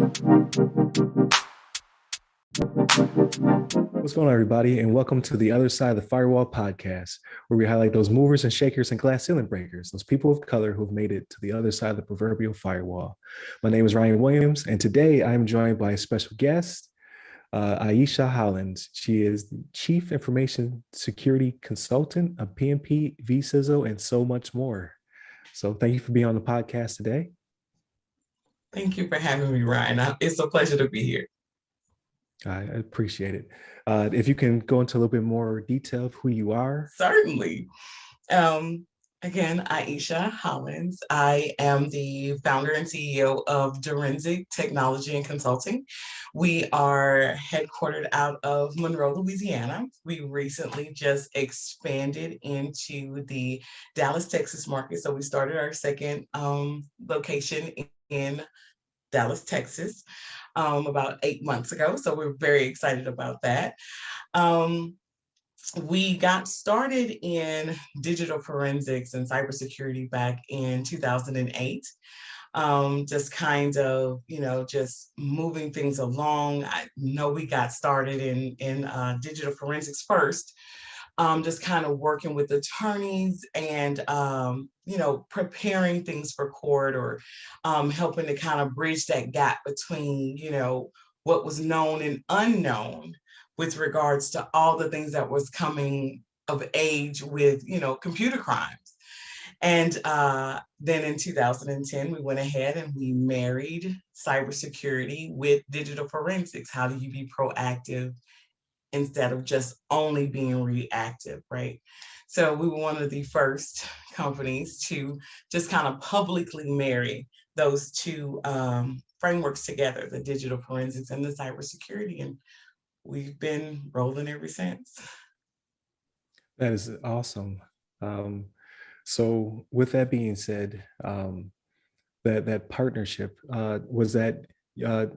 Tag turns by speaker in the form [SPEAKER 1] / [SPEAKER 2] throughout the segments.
[SPEAKER 1] What's going on, everybody, and welcome to the Other Side of the Firewall podcast, where we highlight those movers and shakers and glass ceiling breakers, those people of color who've made it to the other side of the proverbial firewall. My name is Ryan Williams, and today I am joined by a special guest, Ieshea Hollins. She is the Chief Information Security Consultant, a PMP, vCISO, and so much more. So thank you for being on the podcast today.
[SPEAKER 2] Thank you for having me, Ryan. It's a pleasure to be here.
[SPEAKER 1] I appreciate it. If you can go into a little bit more detail of who you are.
[SPEAKER 2] Certainly. Again, Ieshea Hollins. I am the founder and CEO of Direnzic Technology Consulting. We are headquartered out of Monroe, Louisiana. We recently just expanded into the Dallas, Texas market. So we started our second location in Dallas, Texas, about 8 months ago. So we're very excited about that. We got started in digital forensics and cybersecurity back in 2008. Just kind of, just moving things along. I know we got started in digital forensics first, just kind of working with attorneys and, preparing things for court or helping to kind of bridge that gap between, what was known and unknown with regards to all the things that was coming of age with, computer crimes. And then in 2010, we went ahead and we married cybersecurity with digital forensics. How do you be proactive instead of just only being reactive, right? So we were one of the first companies to just kind of publicly marry those two frameworks together, the digital forensics and the cybersecurity. And we've been rolling ever since.
[SPEAKER 1] That is awesome. So with that being said, that partnership, was that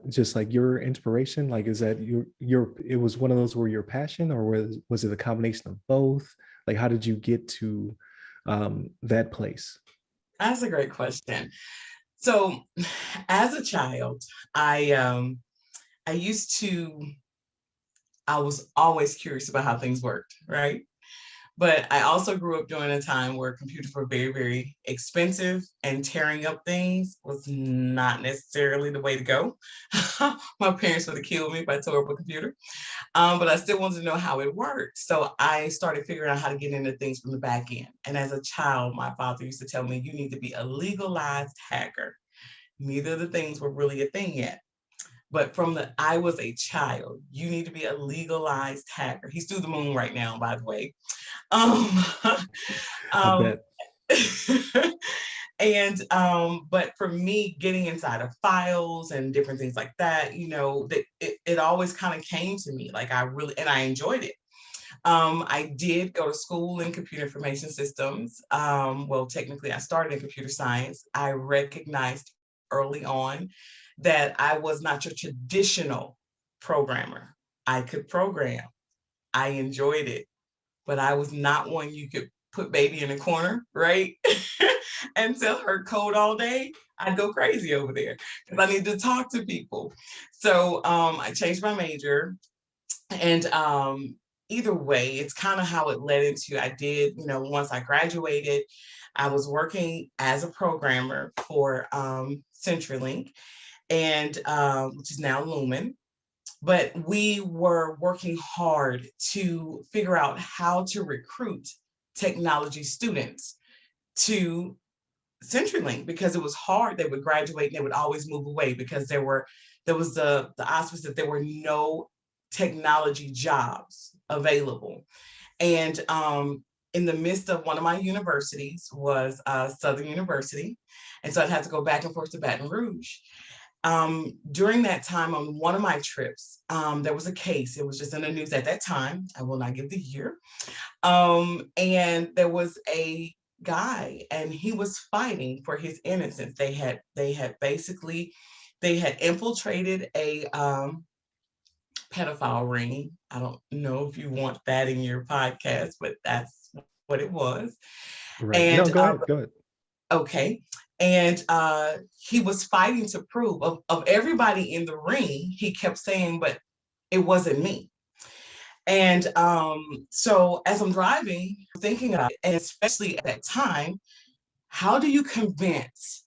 [SPEAKER 1] just like your inspiration? Like, is that it was one of those where your passion, or was it a combination of both? Like, how did you get to that place?
[SPEAKER 2] That's a great question. So as a child, I was always curious about how things worked, right? But I also grew up during a time where computers were very, very expensive, and tearing up things was not necessarily the way to go. My parents would have killed me if I tore up a computer, but I still wanted to know how it worked. So I started figuring out how to get into things from the back end. And as a child, my father used to tell me, you need to be a legalized hacker. Neither of the things were really a thing yet. But I was a child, you need to be a legalized hacker. He's through the moon right now, by the way.
[SPEAKER 1] I bet.
[SPEAKER 2] And but for me, getting inside of files and different things like that, it always kind of came to me. Like I enjoyed it. I did go to school in computer information systems. Well, technically I started in computer science. I recognized early on that I was not your traditional programmer. I could program. I enjoyed it, but I was not one you could put baby in a corner, right? And tell her code all day. I'd go crazy over there because I need to talk to people. So I changed my major, and either way, it's kind of how it led into, I did, once I graduated, I was working as a programmer for CenturyLink, and which is now Lumen. But we were working hard to figure out how to recruit technology students to CenturyLink because it was hard. They would graduate and they would always move away because there was the auspice that there were no technology jobs available. And in the midst of one of my universities was Southern University. And so I'd have to go back and forth to Baton Rouge. During that time, on one of my trips, there was a case. It was just in the news at that time. I will not give the year. And there was a guy, and he was fighting for his innocence. They had infiltrated a pedophile ring. I don't know if you want that in your podcast, but that's what it was.
[SPEAKER 1] Right. And no, go ahead.
[SPEAKER 2] Okay. And he was fighting to prove of everybody in the ring, he kept saying, but it wasn't me. And so as I'm driving, thinking about it, and especially at that time, how do you convince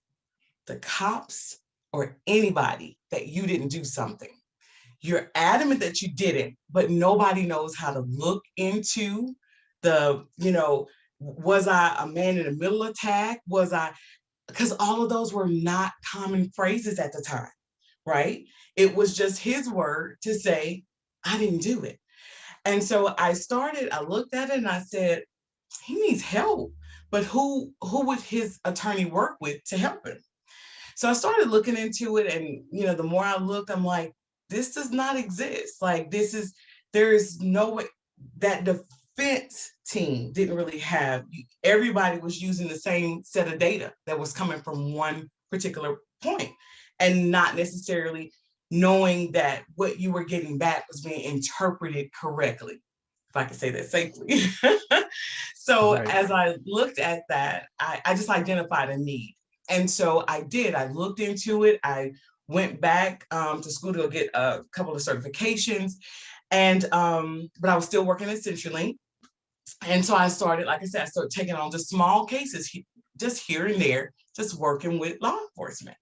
[SPEAKER 2] the cops or anybody that you didn't do something? You're adamant that you didn't, but nobody knows how to look into the, was I a man in the middle attack? Was I, because all of those were not common phrases at the time, right? It was just his word to say, I didn't do it. And so I looked at it and I said, he needs help, but who would his attorney work with to help him? So I started looking into it, and the more I looked, I'm like, this does not exist. Like, there is no way. That defense team didn't really have, everybody was using the same set of data that was coming from one particular point, and not necessarily knowing that what you were getting back was being interpreted correctly, if I could say that safely. So
[SPEAKER 1] Right.
[SPEAKER 2] as I looked at that, I just identified a need. And so I did. I looked into it. I went back to school to get a couple of certifications, and but I was still working at CenturyLink. And so I started, like I said, I started taking on just small cases, just here and there, just working with law enforcement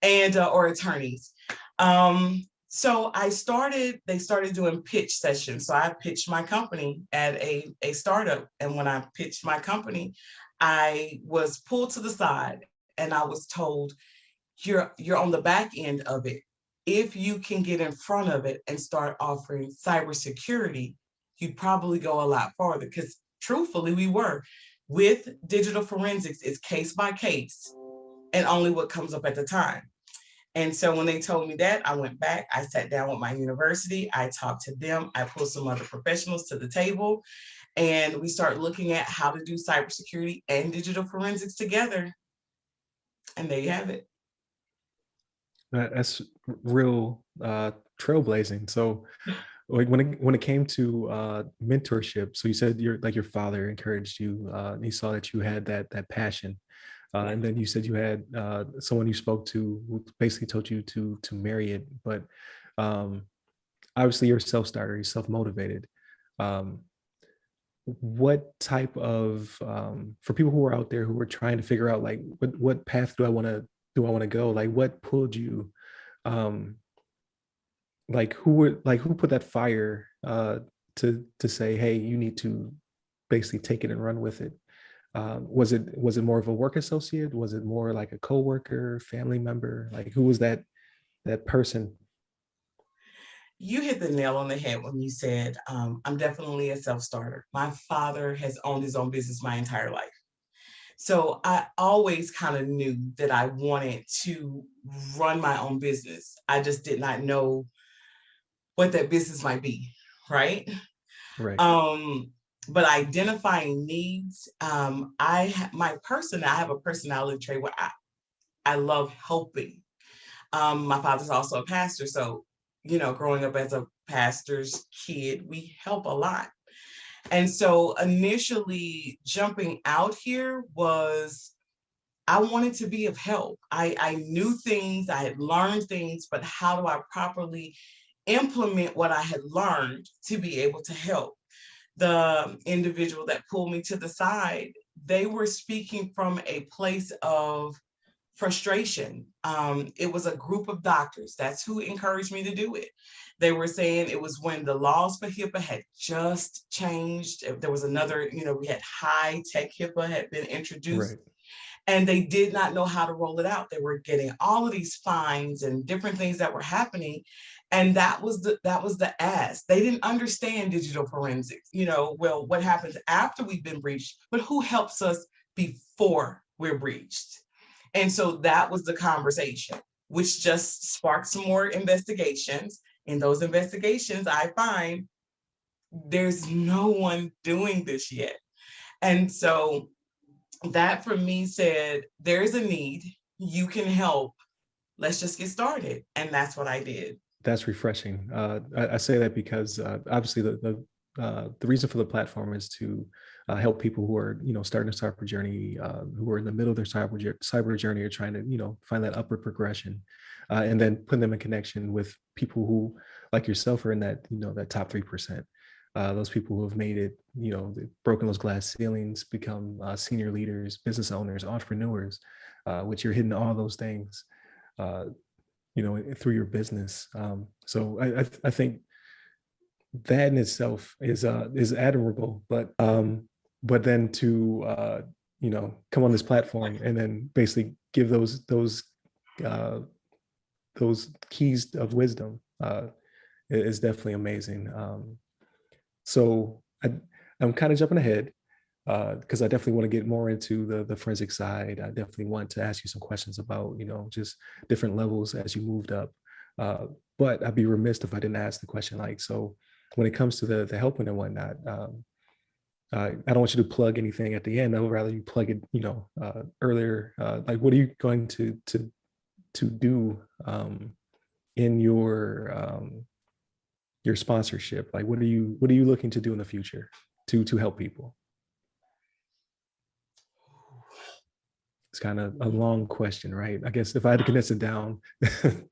[SPEAKER 2] and or attorneys. So they started doing pitch sessions. So I pitched my company at a startup. And when I pitched my company, I was pulled to the side and I was told, you're on the back end of it. If you can get in front of it and start offering cybersecurity, you'd probably go a lot farther. Because truthfully, we were. With digital forensics, it's case by case and only what comes up at the time. And so when they told me that, I went back, I sat down with my university, I talked to them, I pulled some other professionals to the table, and we started looking at how to do cybersecurity and digital forensics together. And there you have it.
[SPEAKER 1] That's real trailblazing. So like when it came to mentorship, so you said your father encouraged you, he saw that you had that passion. And then you said you had someone you spoke to who basically told you to marry it, but obviously you're a self-starter, you're self-motivated. Um, what type of for people who are out there who are trying to figure out like what path do I want to go? Like what pulled you? Um, like who put that fire to say, hey, you need to basically take it and run with it? Was it more of a work associate? Was it more like a coworker, family member? Like who was that person?
[SPEAKER 2] You hit the nail on the head when you said, I'm definitely a self-starter. My father has owned his own business my entire life. So I always kind of knew that I wanted to run my own business. I just did not know what that business might be, right?
[SPEAKER 1] Right.
[SPEAKER 2] Um, but identifying needs, I have a personality trait where I love helping. My father's also a pastor, so growing up as a pastor's kid, we help a lot. And so initially jumping out here was I wanted to be of help. I knew things, I had learned things, but how do I properly implement what I had learned to be able to help? The individual that pulled me to the side, they were speaking from a place of frustration. It was a group of doctors. That's who encouraged me to do it. They were saying it was when the laws for HIPAA had just changed. There was another, we had high tech HIPAA had been introduced,
[SPEAKER 1] Right.
[SPEAKER 2] and they did not know how to roll it out. They were getting all of these fines and different things that were happening. And that was the ask. They didn't understand digital forensics. Well, what happens after we've been breached, but who helps us before we're breached? And so that was the conversation, which just sparked some more investigations. In those investigations, I find there's no one doing this yet. And so that for me said, there's a need, you can help, let's just get started. And that's what I did.
[SPEAKER 1] That's refreshing. I say that because obviously the reason for the platform is to help people who are, starting a cyber journey, who are in the middle of their cyber journey, or trying to, find that upward progression, and then put them in connection with people who, like yourself, are in that, that top 3%. Those people who have made it, they've broken those glass ceilings, become senior leaders, business owners, entrepreneurs, which you're hitting all those things, through your business. So I think that in itself is admirable, but then to come on this platform and then basically give uh, those keys of wisdom is definitely amazing. So I'm kind of jumping ahead because I definitely want to get more into the forensic side. I definitely want to ask you some questions about, just different levels as you moved up. But I'd be remiss if I didn't ask the question, like, so when it comes to the helping and whatnot, I don't want you to plug anything at the end. I would rather you plug it, earlier. Like, what are you going to do in your sponsorship? Like, what are you looking to do in the future to help people? It's kind of a long question, right? I guess if I had to condense it down, do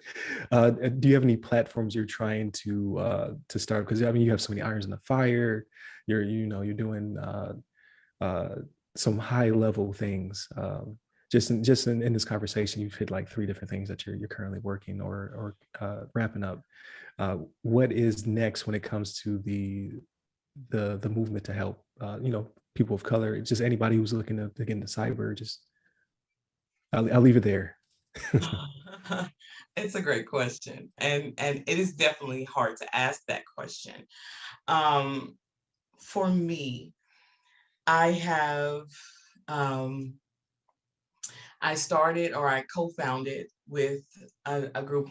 [SPEAKER 1] you have any platforms you're trying to start? Because I mean, you have so many irons in the fire. You're doing some high level things. Just in this conversation, you've hit like 3 different things that you're currently working or wrapping up. What is next when it comes to the movement to help people of color? Just anybody who's looking to get into cyber. Just I'll leave it there.
[SPEAKER 2] It's a great question, and it is definitely hard to ask that question. For me, I have I started, or I co-founded with a group,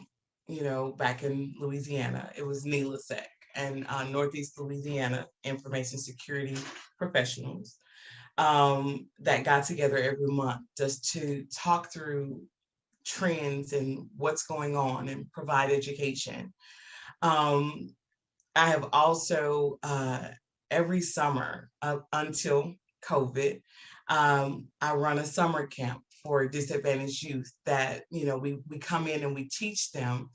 [SPEAKER 2] back in Louisiana. It was NELASEC, and Northeast Louisiana Information Security Professionals, that got together every month just to talk through trends and what's going on and provide education. I have also, every summer up until COVID, I run a summer camp for disadvantaged youth that, we come in and we teach them,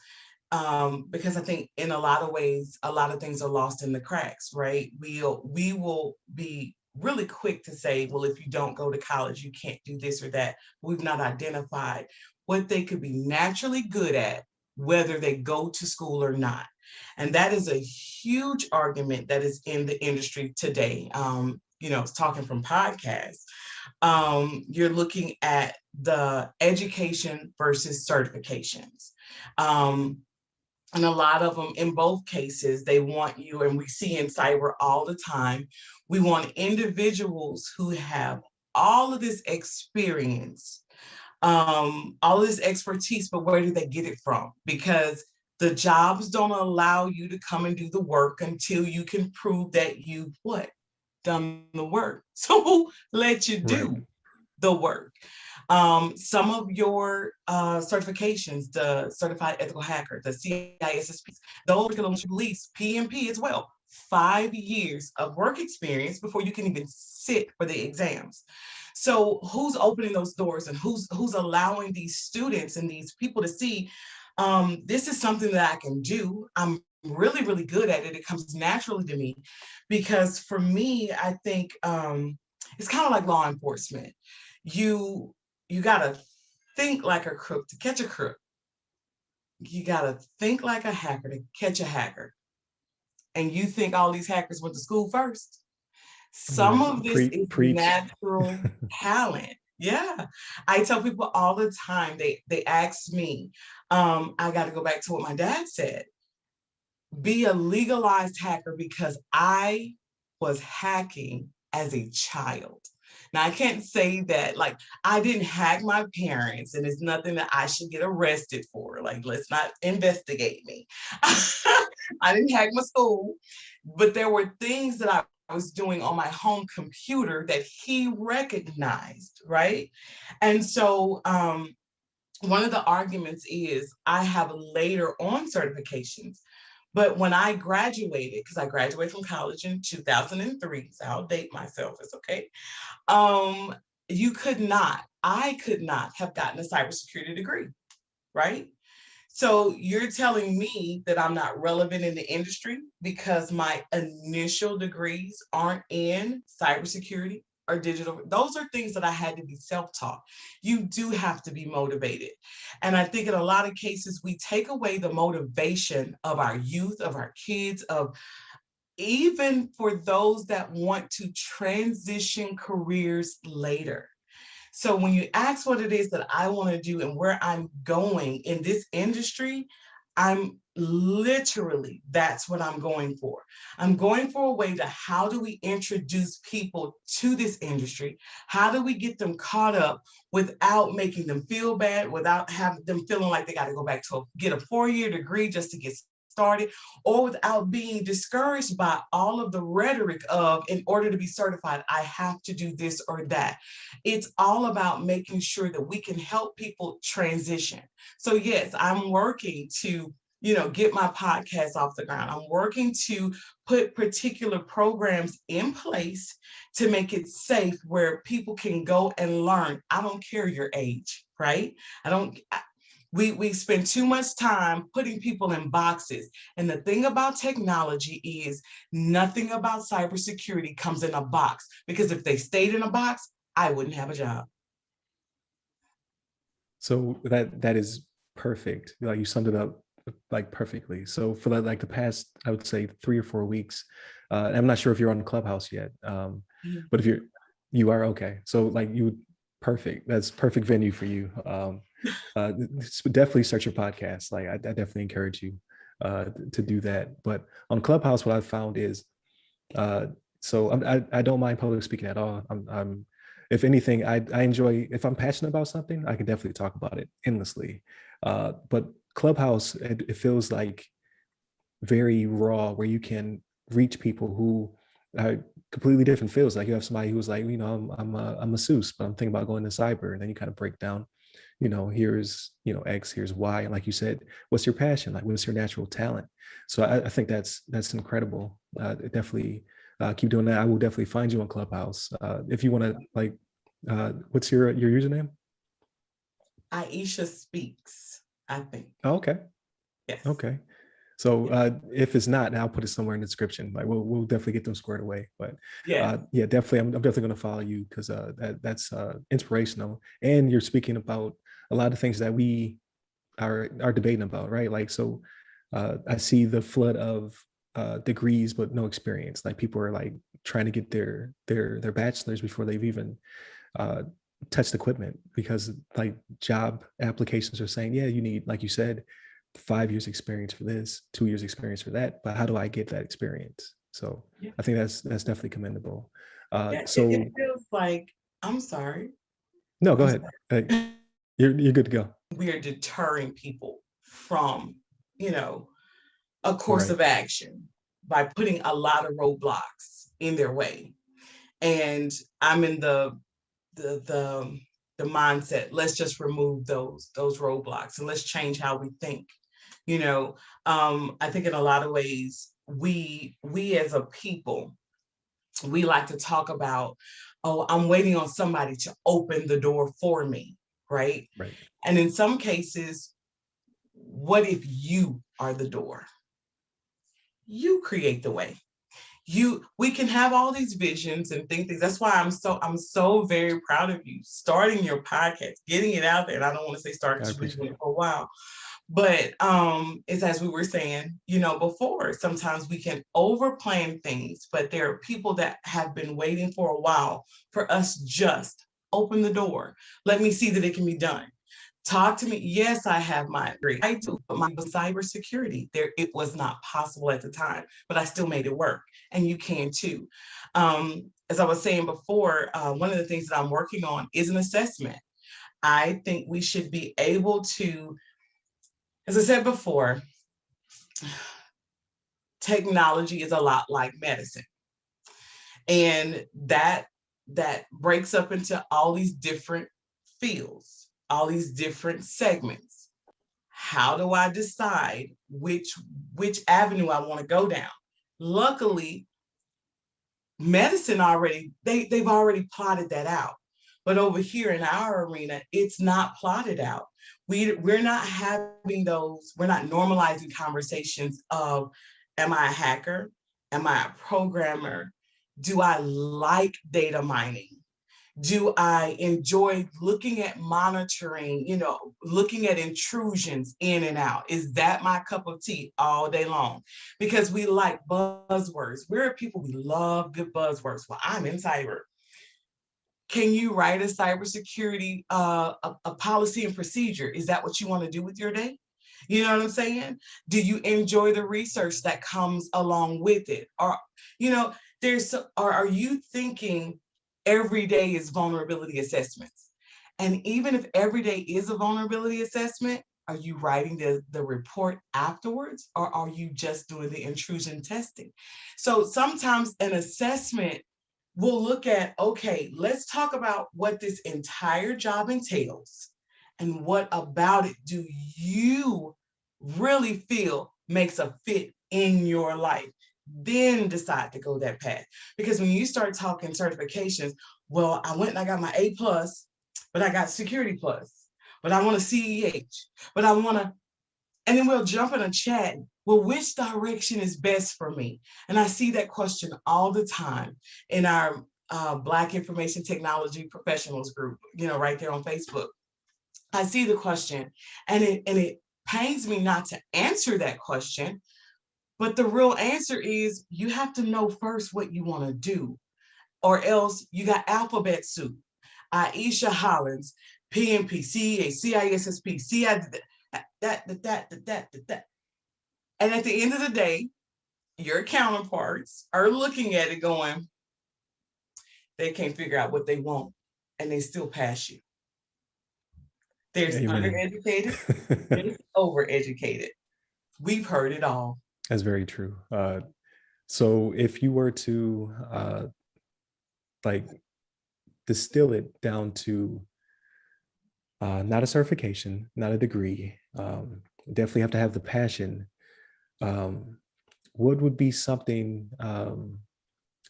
[SPEAKER 2] because I think in a lot of ways, a lot of things are lost in the cracks, right? We will be really quick to say, well, if you don't go to college, you can't do this or that. We've not identified what they could be naturally good at, whether they go to school or not. And that is a huge argument that is in the industry today. It's talking from podcasts. You're looking at the education versus certifications. And a lot of them, in both cases, they want you, and we see in cyber all the time, we want individuals who have all of this experience, all this expertise, but where do they get it from? Because the jobs don't allow you to come and do the work until you can prove that you've done the work. So let you do the work. Some of your certifications, the Certified Ethical Hacker, the CISSP, those curriculum police, PMP as well, 5 years of work experience before you can even sit for the exams. So who's opening those doors, and who's allowing these students and these people to see, this is something that I can do. I'm really, really good at it. It comes naturally to me. Because for me, I think it's kind of like law enforcement. You gotta think like a crook to catch a crook. You gotta think like a hacker to catch a hacker. And you think all these hackers went to school first? Some of this is natural talent. Yeah. I tell people all the time, they ask me, I got to go back to what my dad said. Be a legalized hacker, because I was hacking as a child. Now, I can't say that, like, I didn't hack my parents, and it's nothing that I should get arrested for. Like, let's not investigate me. I didn't hack my school, but there were things that I was doing on my home computer that he recognized, right? And so one of the arguments is I have later on certifications, But when I graduated, because I graduated from college in 2003, so I'll date myself, it's okay. I could not have gotten a cybersecurity degree, right? So you're telling me that I'm not relevant in the industry because my initial degrees aren't in cybersecurity or digital. Those are things that I had to be self-taught. You do have to be motivated. And I think in a lot of cases, we take away the motivation of our youth, of our kids, of even for those that want to transition careers later. So when you ask what it is that I want to do and where I'm going in this industry, I'm literally, that's what I'm going for. I'm going for a way to how do we introduce people to this industry? How do we get them caught up without making them feel bad, without having them feeling like they got to go back to get a 4-year degree just to get started, or without being discouraged by all of the rhetoric of, in order to be certified, I have to do this or that. It's all about making sure that we can help people transition. So yes, I'm working to, get my podcast off the ground. I'm working to put particular programs in place to make it safe where people can go and learn. I don't care your age, right? We spend too much time putting people in boxes. And the thing about technology is nothing about cybersecurity comes in a box, because if they stayed in a box, I wouldn't have a job.
[SPEAKER 1] So that is perfect. Like you summed it up like perfectly. So for like the past, I would say 3 or 4 weeks, I'm not sure if you're on Clubhouse yet, but if you are, okay. So like perfect. That's perfect venue for you. Definitely start your podcast. Like I definitely encourage you to do that. But on Clubhouse, what I've found is, so I don't mind public speaking at all. I'm if anything, I enjoy, if I'm passionate about something, I can definitely talk about it endlessly. But Clubhouse, it feels like very raw, where you can reach people who are completely different fields. Like you have somebody who's like, I'm a masseuse, but I'm thinking about going to cyber, and then you kind of break down, here's X, here's Y, and like you said, what's your passion? Like what's your natural talent? So I think that's incredible. Definitely keep doing that. I will definitely find you on Clubhouse. If you want to, like, what's your username?
[SPEAKER 2] Ieshea Speaks, I think.
[SPEAKER 1] Oh, okay.
[SPEAKER 2] Yes.
[SPEAKER 1] Okay. So if it's not, I'll put it somewhere in the description. Like we'll definitely get them squared away. But
[SPEAKER 2] yeah,
[SPEAKER 1] definitely, I'm definitely going to follow you, because that's inspirational. And you're speaking about a lot of things that we are debating about, right? Like, so I see the flood of degrees but no experience. Like people are like trying to get their bachelor's before they've even touched equipment, because like job applications are saying, yeah, you need, like you said, 5 years experience for this, 2 years experience for that. But how do I get that experience? So
[SPEAKER 2] yeah.
[SPEAKER 1] I think that's definitely commendable.
[SPEAKER 2] Yeah,
[SPEAKER 1] So
[SPEAKER 2] it feels like, I'm sorry.
[SPEAKER 1] no, go
[SPEAKER 2] I'm
[SPEAKER 1] ahead.
[SPEAKER 2] sorry.
[SPEAKER 1] You're good to go.
[SPEAKER 2] We are deterring people from, a course
[SPEAKER 1] Right.
[SPEAKER 2] of action by putting a lot of roadblocks in their way. And I'm in the mindset, let's just remove those roadblocks and let's change how we think. I think in a lot of ways, we as a people, we like to talk about, oh, I'm waiting on somebody to open the door for me, right?
[SPEAKER 1] Right.
[SPEAKER 2] And in some cases, what if you are the door? You create the way. We can have all these visions and think things. That's why I'm so very proud of you starting your podcast, getting it out there. And I don't want to say start,
[SPEAKER 1] I
[SPEAKER 2] because you've been
[SPEAKER 1] appreciate
[SPEAKER 2] doing
[SPEAKER 1] it.
[SPEAKER 2] it for a while. But it's, as we were saying, before, sometimes we can overplan things, but there are people that have been waiting for a while for us just open the door. Let me see that it can be done. Talk to me. Yes, I have my degree. I do, but my cybersecurity, it was not possible at the time, but I still made it work, and you can too. As I was saying before, one of the things that I'm working on is an assessment. I think we should be able to, as I said before, technology is a lot like medicine, and that breaks up into all these different fields, all these different segments. how do I decide which avenue I want to go down? Luckily, medicine they've already plotted that out. But over here in our arena, it's not plotted out. We're not having those, we're not normalizing conversations of, am I a hacker? Am I a programmer? Do I like data mining? Do I enjoy looking at monitoring, looking at intrusions in and out? Is that my cup of tea all day long? Because we like buzzwords. We're people, we love good buzzwords. Well, I'm in cyber. Can you write a cybersecurity, a policy and procedure? Is that what you want to do with your day? You know what I'm saying? Do you enjoy the research that comes along with it? Or, are you thinking every day is vulnerability assessments? And even if every day is a vulnerability assessment, are you writing the report afterwards, or are you just doing the intrusion testing? So sometimes an assessment will look at, okay, let's talk about what this entire job entails and what about it do you really feel makes a fit in your life. Then decide to go that path. Because when you start talking certifications, well, I went and I got my A+, but I got Security Plus, but I want a CEH, but I want to, and then we'll jump in a chat. Well, which direction is best for me? And I see that question all the time in our Black Information Technology Professionals group, right there on Facebook. I see the question, and it pains me not to answer that question, but the real answer is you have to know first what you want to do, or else you got alphabet soup. Ieshea Hollins, PMP, CEA, CISSP, CI, that. And at the end of the day, your counterparts are looking at it going, they can't figure out what they want, and they still pass you. There's undereducated, there's overeducated. We've heard it all.
[SPEAKER 1] That's very true. So if you were to distill it down to not a certification, not a degree, definitely have to have the passion. What would be something, a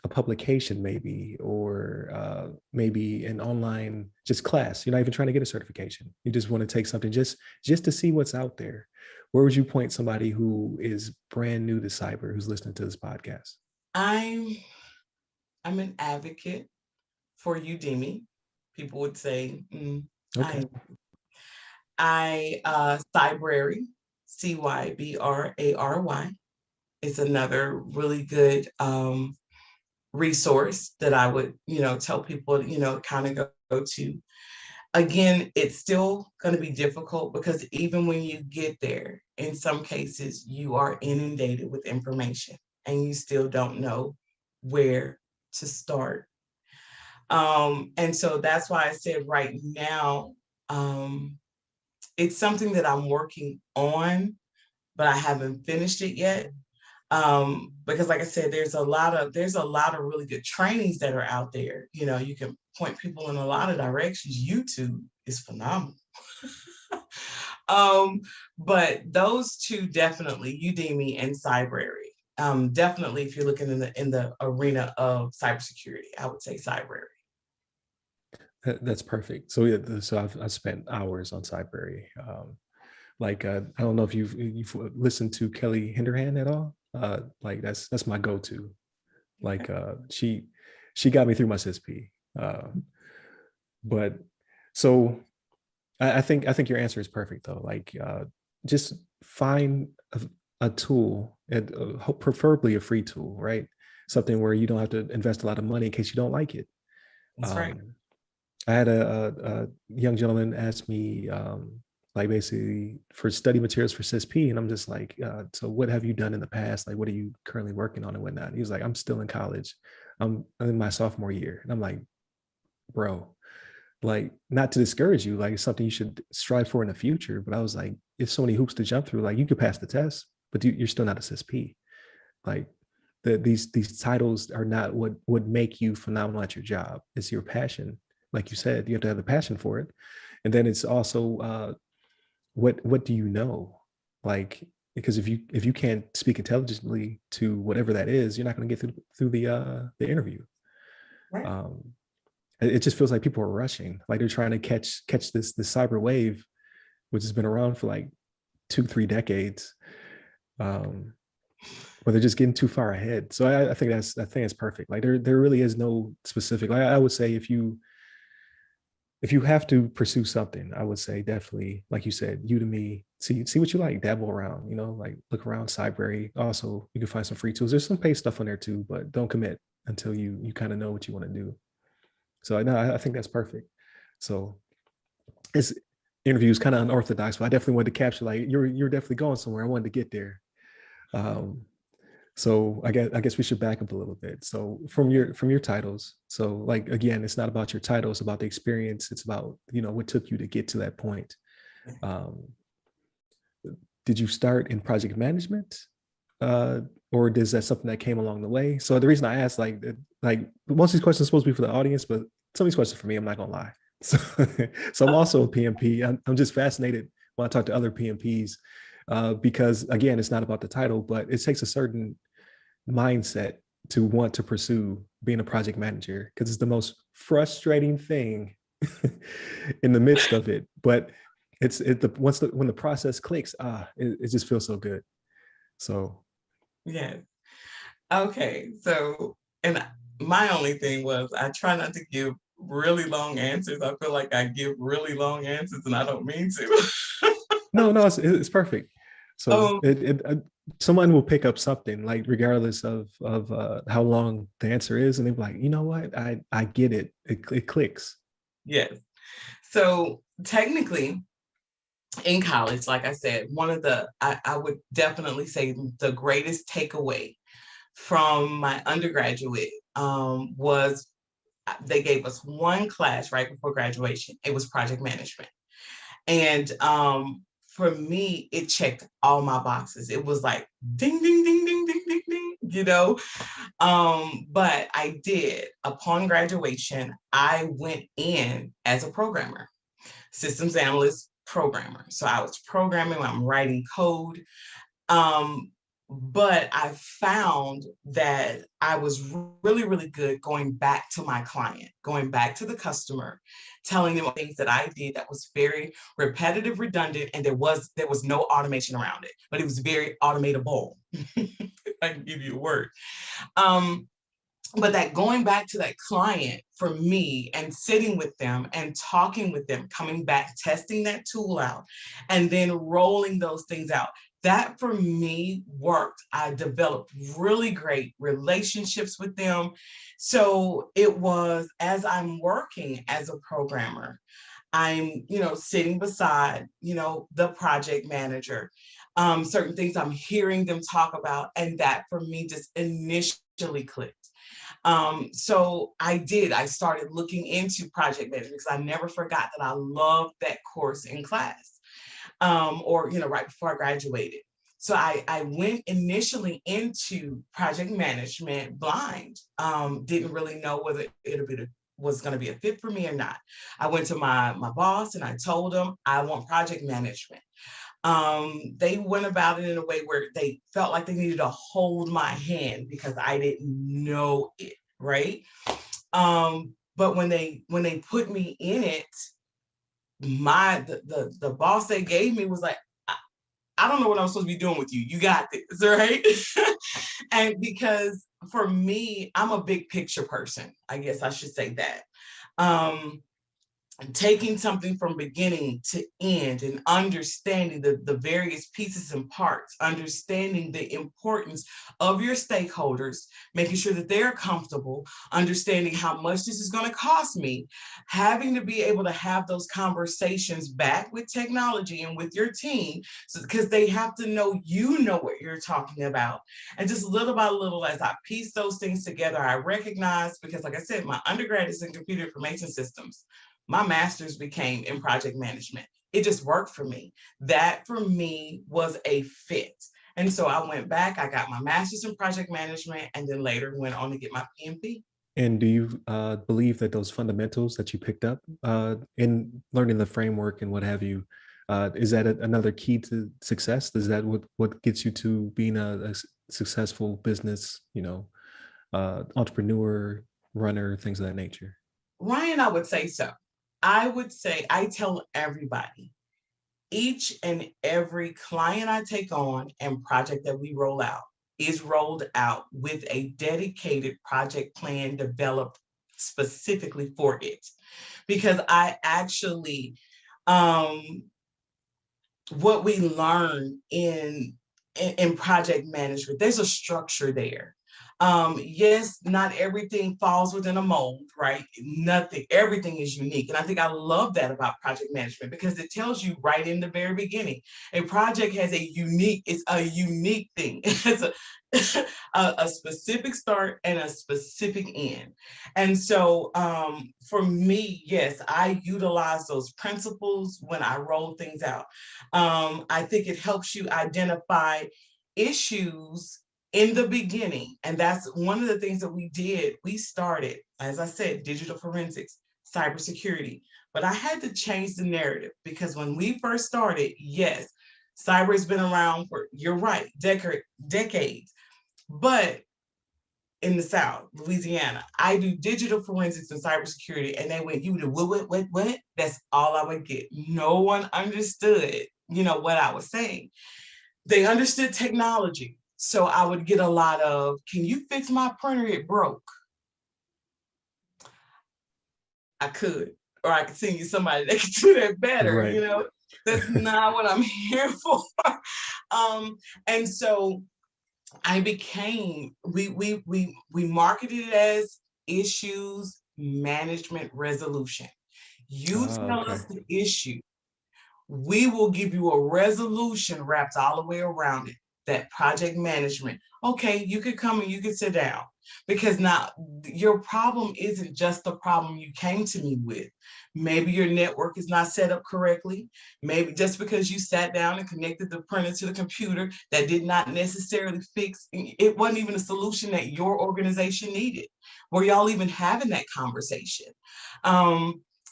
[SPEAKER 1] publication maybe, or maybe an online just class? You're not even trying to get a certification. You just want to take something just to see what's out there. Where would you point somebody who is brand new to cyber, who's listening to this podcast?
[SPEAKER 2] I'm an advocate for Udemy. People would say,
[SPEAKER 1] okay.
[SPEAKER 2] Cybrary, Cybrary. It's another really good resource that I would, tell people, kind of go to. Again, it's still going to be difficult because even when you get there, in some cases, you are inundated with information and you still don't know where to start. And so that's why I said right now, it's something that I'm working on, but I haven't finished it yet. Because like I said, there's a lot of really good trainings that are out there. You can point people in a lot of directions. YouTube is phenomenal. But those two definitely, Udemy and Cybrary. Definitely, if you're looking in the arena of cybersecurity, I would say Cybrary.
[SPEAKER 1] That's perfect. So yeah, so I've spent hours on Cybrary. I don't know if you've listened to Kelly Hinderhand at all. That's my go-to. She got me through my CISP. But so I think your answer is perfect though. Just find a tool, and preferably a free tool, right? Something where you don't have to invest a lot of money in case you don't like it.
[SPEAKER 2] That's right.
[SPEAKER 1] I had a young gentleman ask me, basically for study materials for CISP, and I'm just like, so what have you done in the past? What are you currently working on and whatnot? And he was like, I'm still in college. I'm in my sophomore year. And I'm like, bro, not to discourage you, it's something you should strive for in the future. But I was like, it's so many hoops to jump through. You could pass the test, but you're still not a CISP. These titles are not what would make you phenomenal at your job. It's your passion. Like you said, you have to have the passion for it. And then it's also what do you know? Like, because if you can't speak intelligently to whatever that is, you're not going to get through the interview.
[SPEAKER 2] Right.
[SPEAKER 1] Um, it just feels like people are rushing, like they're trying to catch this cyber wave, which has been around for like 2-3 decades. Um, but they're just getting too far ahead. So I think that's perfect. Like there really is no specific. Like I would say if you have to pursue something, I would say definitely, like you said, Udemy, see what you like, dabble around, like look around Cybrary. Also, you can find some free tools. There's some paid stuff on there too, but don't commit until you kind of know what you want to do. So I think that's perfect. So this interview is kind of unorthodox, but I definitely wanted to capture like you're definitely going somewhere. I wanted to get there. Um, so I guess we should back up a little bit. So from your titles, so like again, it's not about your title, it's about the experience. It's about what took you to get to that point. Um, did you start in project management, or is that something that came along the way? So the reason I asked, like most of these questions are supposed to be for the audience, but some of these questions for me, I'm not gonna lie. So, so I'm also a PMP. I'm just fascinated when I talk to other PMPs, because again, it's not about the title, but it takes a certain mindset to want to pursue being a project manager, because it's the most frustrating thing in the midst of it. But when the process clicks, it just feels so good. So
[SPEAKER 2] Yes. Okay. So, and my only thing was I try not to give really long answers. I feel like I give really long answers and I don't mean to.
[SPEAKER 1] no, it's perfect. So
[SPEAKER 2] um,
[SPEAKER 1] someone will pick up something, like regardless of how long the answer is, and they're like, you know what, I get it. It clicks.
[SPEAKER 2] yes. So technically, in college, like I said, I would definitely say the greatest takeaway from my undergraduate was they gave us one class right before graduation. It was project management. And for me, it checked all my boxes. It was like ding, ding, ding, ding, ding, ding, ding. But I did, upon graduation, I went in as a programmer, systems analyst programmer. So I was programming, I'm writing code. Um, but I found that I was really, really good going back to my client, going back to the customer, telling them things that I did that was very repetitive, redundant, and there was no automation around it, but it was very automatable. I can give you a word. Um, but that going back to that client for me and sitting with them and talking with them, coming back, testing that tool out, and then rolling those things out, that for me worked. I developed really great relationships with them. So it was, as I'm working as a programmer, I'm, sitting beside, the project manager, certain things I'm hearing them talk about, and that for me just initially clicked. So I started looking into project management because I never forgot that I loved that course in class, or, right before I graduated. So I went initially into project management blind, didn't really know whether was going to be a fit for me or not. I went to my boss and I told him I want project management. They went about it in a way where they felt like they needed to hold my hand because I didn't know it, right? But when they put me in it, the boss they gave me was like, I don't know what I'm supposed to be doing with you. You got this, right? And because for me, I'm a big picture person. I guess I should say that. Um, Taking something from beginning to end and understanding the various pieces and parts, understanding the importance of your stakeholders, making sure that they're comfortable, understanding how much this is going to cost me, having to be able to have those conversations back with technology and with your team, because they have to know you know what you're talking about. And just little by little, as I piece those things together, I recognize, because like I said, my undergrad is in computer information systems. My master's became in project management. It just worked for me. That for me was a fit. And so I went back, I got my master's in project management, and then later went on to get my PMP.
[SPEAKER 1] And do you believe that those fundamentals that you picked up in learning the framework and what have you, Is that another key to success? Is that what gets you to being a successful business, entrepreneur, runner, things of that nature?
[SPEAKER 2] Ryan, I would say so. I would say, I tell everybody, each and every client I take on and project that we roll out is rolled out with a dedicated project plan developed specifically for it. Because I actually, what we learn in project management, there's a structure there. Yes, not everything falls within a mold, right? Nothing, everything is unique. And I think I love that about project management because it tells you right in the very beginning, a project has it's a unique thing. It's a specific start and a specific end. And so for me, yes, I utilize those principles when I roll things out. I think it helps you identify issues in the beginning. And that's one of the things that we did. We started, as I said, digital forensics, cybersecurity, but I had to change the narrative because when we first started, yes, cyber has been around for, you're right, decades. But in the South, Louisiana, I do digital forensics and cybersecurity. And they went, you do what? That's all I would get. No one understood, what I was saying. They understood technology. So I would get a lot of, can you fix my printer? It broke. I could, or I could send you somebody that could do that better.
[SPEAKER 1] Right.
[SPEAKER 2] That's not what I'm here for. And so we marketed it as issues management resolution. You tell
[SPEAKER 1] Okay.
[SPEAKER 2] us the issue, we will give you a resolution wrapped all the way around it. That project management. Okay, you could come and you could sit down because now your problem isn't just the problem you came to me with. Maybe your network is not set up correctly. Maybe just because you sat down and connected the printer to the computer, that did not necessarily fix, it wasn't even a solution that your organization needed. Were y'all even having that conversation?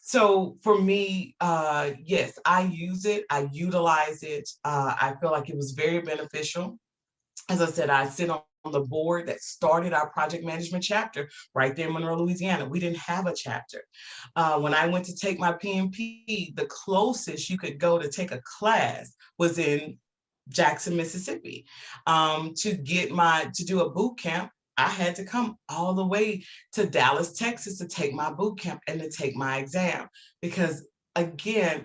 [SPEAKER 2] So for me, yes, I use it, I utilize it. I feel like it was very beneficial. As I said, I sit on the board that started our project management chapter right there in Monroe, Louisiana. We didn't have a chapter. When I went to take my PMP, the closest you could go to take a class was in Jackson, Mississippi. To do a boot camp, I had to come all the way to Dallas, Texas to take my boot camp and to take my exam. Because again,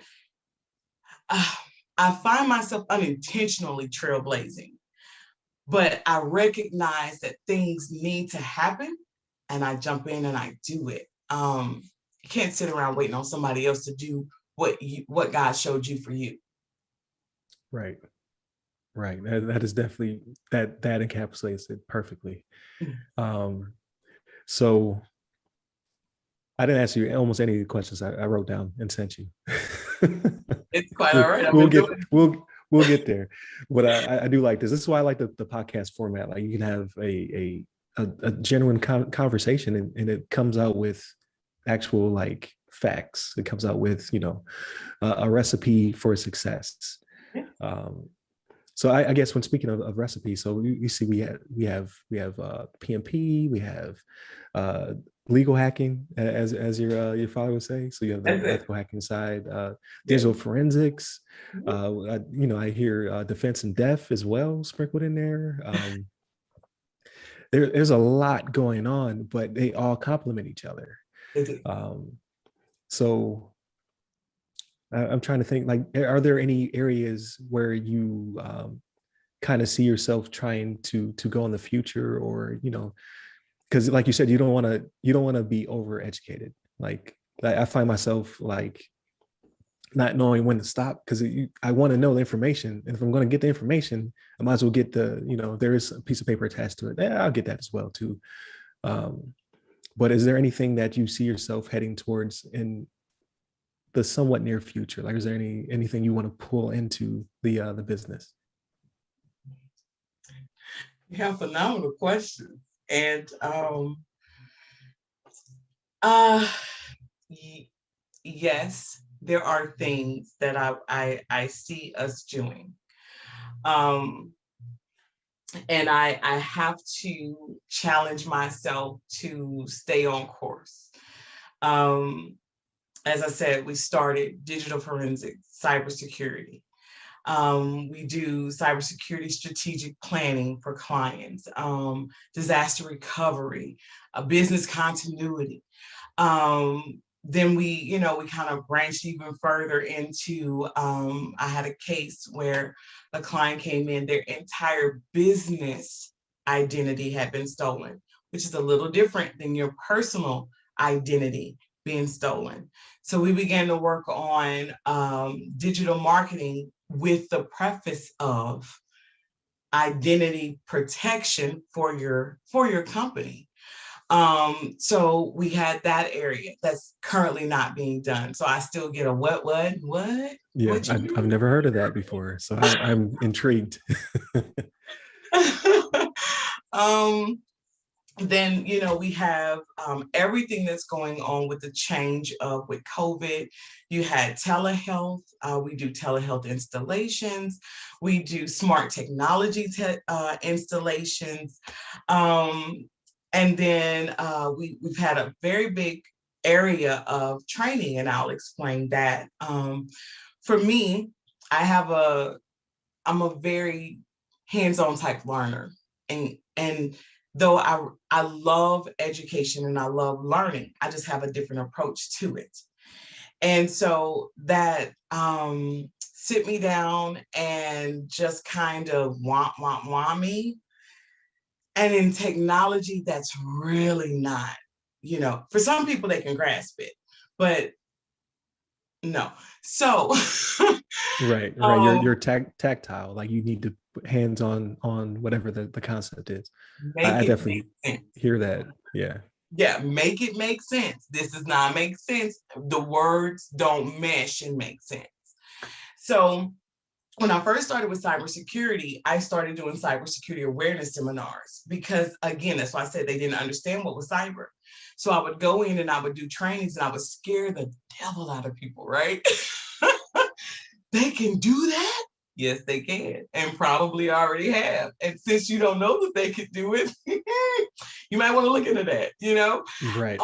[SPEAKER 2] I find myself unintentionally trailblazing, but I recognize that things need to happen and I jump in and I do it. You can't sit around waiting on somebody else to do what God showed you for you.
[SPEAKER 1] Right. Right. That is definitely that encapsulates it perfectly. So I didn't ask you almost any of the questions I wrote down and sent you.
[SPEAKER 2] It's quite all right.
[SPEAKER 1] We'll get there. But I do like this. This is why I like the podcast format. Like you can have a genuine conversation and it comes out with actual like facts. It comes out with, a recipe for success.
[SPEAKER 2] Yeah.
[SPEAKER 1] So I guess when speaking of recipes, so you see we have PMP, we have legal hacking, as your father would say. So you have the ethical hacking side, digital forensics. I hear defense and def as well sprinkled in there. There's a lot going on, but they all complement each other. So I'm trying to think, like, are there any areas where you kind of see yourself trying to go in the future, or because like you said, you don't want to be overeducated. Like I find myself like not knowing when to stop because I want to know the information, and if I'm going to get the information, I might as well get there is a piece of paper attached to it. I'll get that as well too. But is there anything that you see yourself heading towards in the somewhat near future? Like, is there anything you want to pull into the business?
[SPEAKER 2] You have phenomenal questions. And yes, there are things that I see us doing. And I have to challenge myself to stay on course. As I said, we started digital forensics, cybersecurity. We do cybersecurity strategic planning for clients, disaster recovery, business continuity. Then we kind of branched even further into, I had a case where a client came in, their entire business identity had been stolen, which is a little different than your personal identity being stolen. So we began to work on digital marketing with the preface of identity protection for your company. So we had that area that's currently not being done. So I still get a what?
[SPEAKER 1] Yeah,
[SPEAKER 2] What you
[SPEAKER 1] I've never heard of that before, so I'm intrigued.
[SPEAKER 2] um, then we have everything that's going on with the change of with COVID. You had telehealth. We do telehealth installations. We do smart technology installations. And then we've had a very big area of training, and I'll explain that. For me, I'm a very hands-on type learner, and though I love education and I love learning, I just have a different approach to it. And so that sit me down and just kind of want me. And in technology, that's really not, for some people they can grasp it, but no. So
[SPEAKER 1] Right. You're tactile. Like you need to put hands on whatever the concept is.
[SPEAKER 2] make
[SPEAKER 1] I
[SPEAKER 2] it make
[SPEAKER 1] definitely
[SPEAKER 2] sense.
[SPEAKER 1] hear that. Yeah.
[SPEAKER 2] Yeah, make it make sense. This does not make sense. The words don't mesh and make sense. So when I first started with cybersecurity, I started doing cybersecurity awareness seminars because, again, that's why I said they didn't understand what was cyber. So I would go in and I would do trainings and I would scare the devil out of people, right? They can do that? Yes, they can, and probably already have. And since you don't know that they can do it, you might want to look into that,
[SPEAKER 1] Right.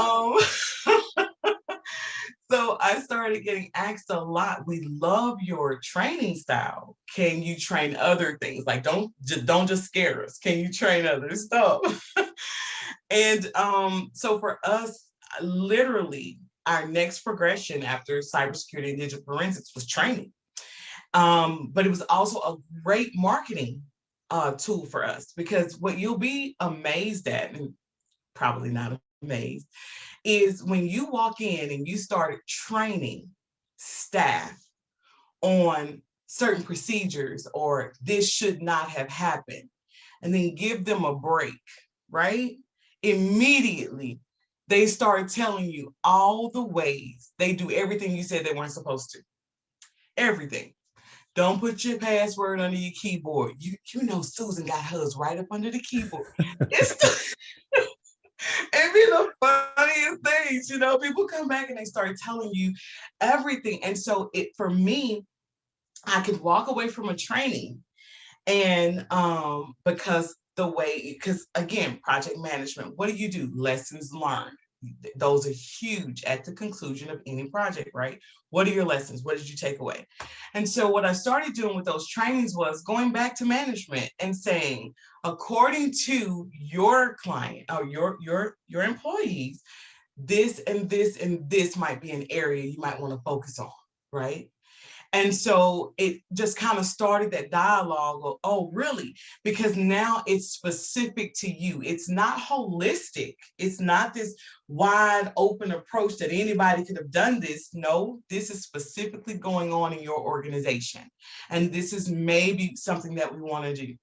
[SPEAKER 2] So I started getting asked a lot. We love your training style. Can you train other things? Like don't just scare us. Can you train other stuff? And so for us, literally, our next progression after cybersecurity and digital forensics was training. But it was also a great marketing tool for us because what you'll be amazed at, and probably not amazed, is when you walk in and you started training staff on certain procedures or this should not have happened, and then give them a break, right? Immediately, they start telling you all the ways they do everything you said they weren't supposed to. Everything. Don't put your password under your keyboard. You know Susan got hers right up under the keyboard. It's it be the funniest things, people come back and they start telling you everything. And so for me, I could walk away from a training and because again, project management, what do? Lessons learned. Those are huge at the conclusion of any project, right? What are your lessons? What did you take away? And so what I started doing with those trainings was going back to management and saying, according to your client or your employees, this and this and this might be an area you might want to focus on, right? And so it just kind of started that dialogue of, oh, really? Because now it's specific to you. It's not holistic. It's not this wide open approach that anybody could have done this. No, this is specifically going on in your organization. And this is maybe something that we want to do.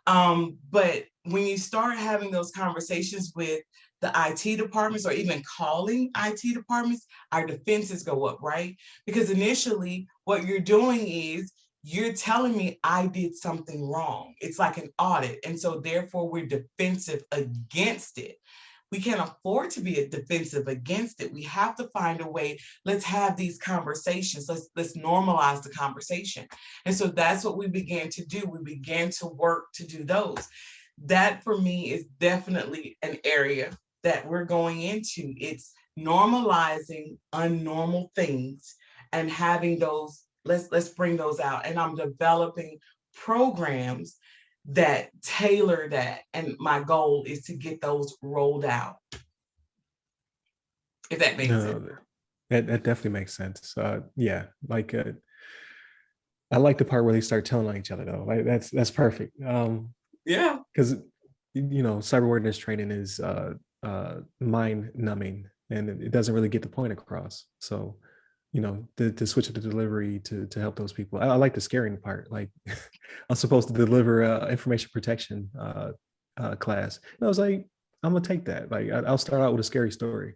[SPEAKER 2] But when you start having those conversations with the IT departments or even calling IT departments, our defenses go up, right? Because initially what you're doing is you're telling me I did something wrong. It's like an audit. And so therefore we're defensive against it. we can't afford to be a defensive against it. We have to find a way. Let's have these conversations. Let's normalize the conversation. And so that's what we began to do. We began to work to do those. That for me is definitely an area that we're going into. It's normalizing unnormal things and having those, let's bring those out. And I'm developing programs that tailor that. And my goal is to get those rolled out. If that makes sense.
[SPEAKER 1] That definitely makes sense. Yeah, like I like the part where they start telling on each other though. Like that's perfect.
[SPEAKER 2] Yeah,
[SPEAKER 1] because cyber awareness training is mind numbing, and it doesn't really get the point across. So to switch up the delivery to help those people. I like the scaring part. Like I'm supposed to deliver information protection class, and I was like, I'm gonna take that. Like I'll start out with a scary story.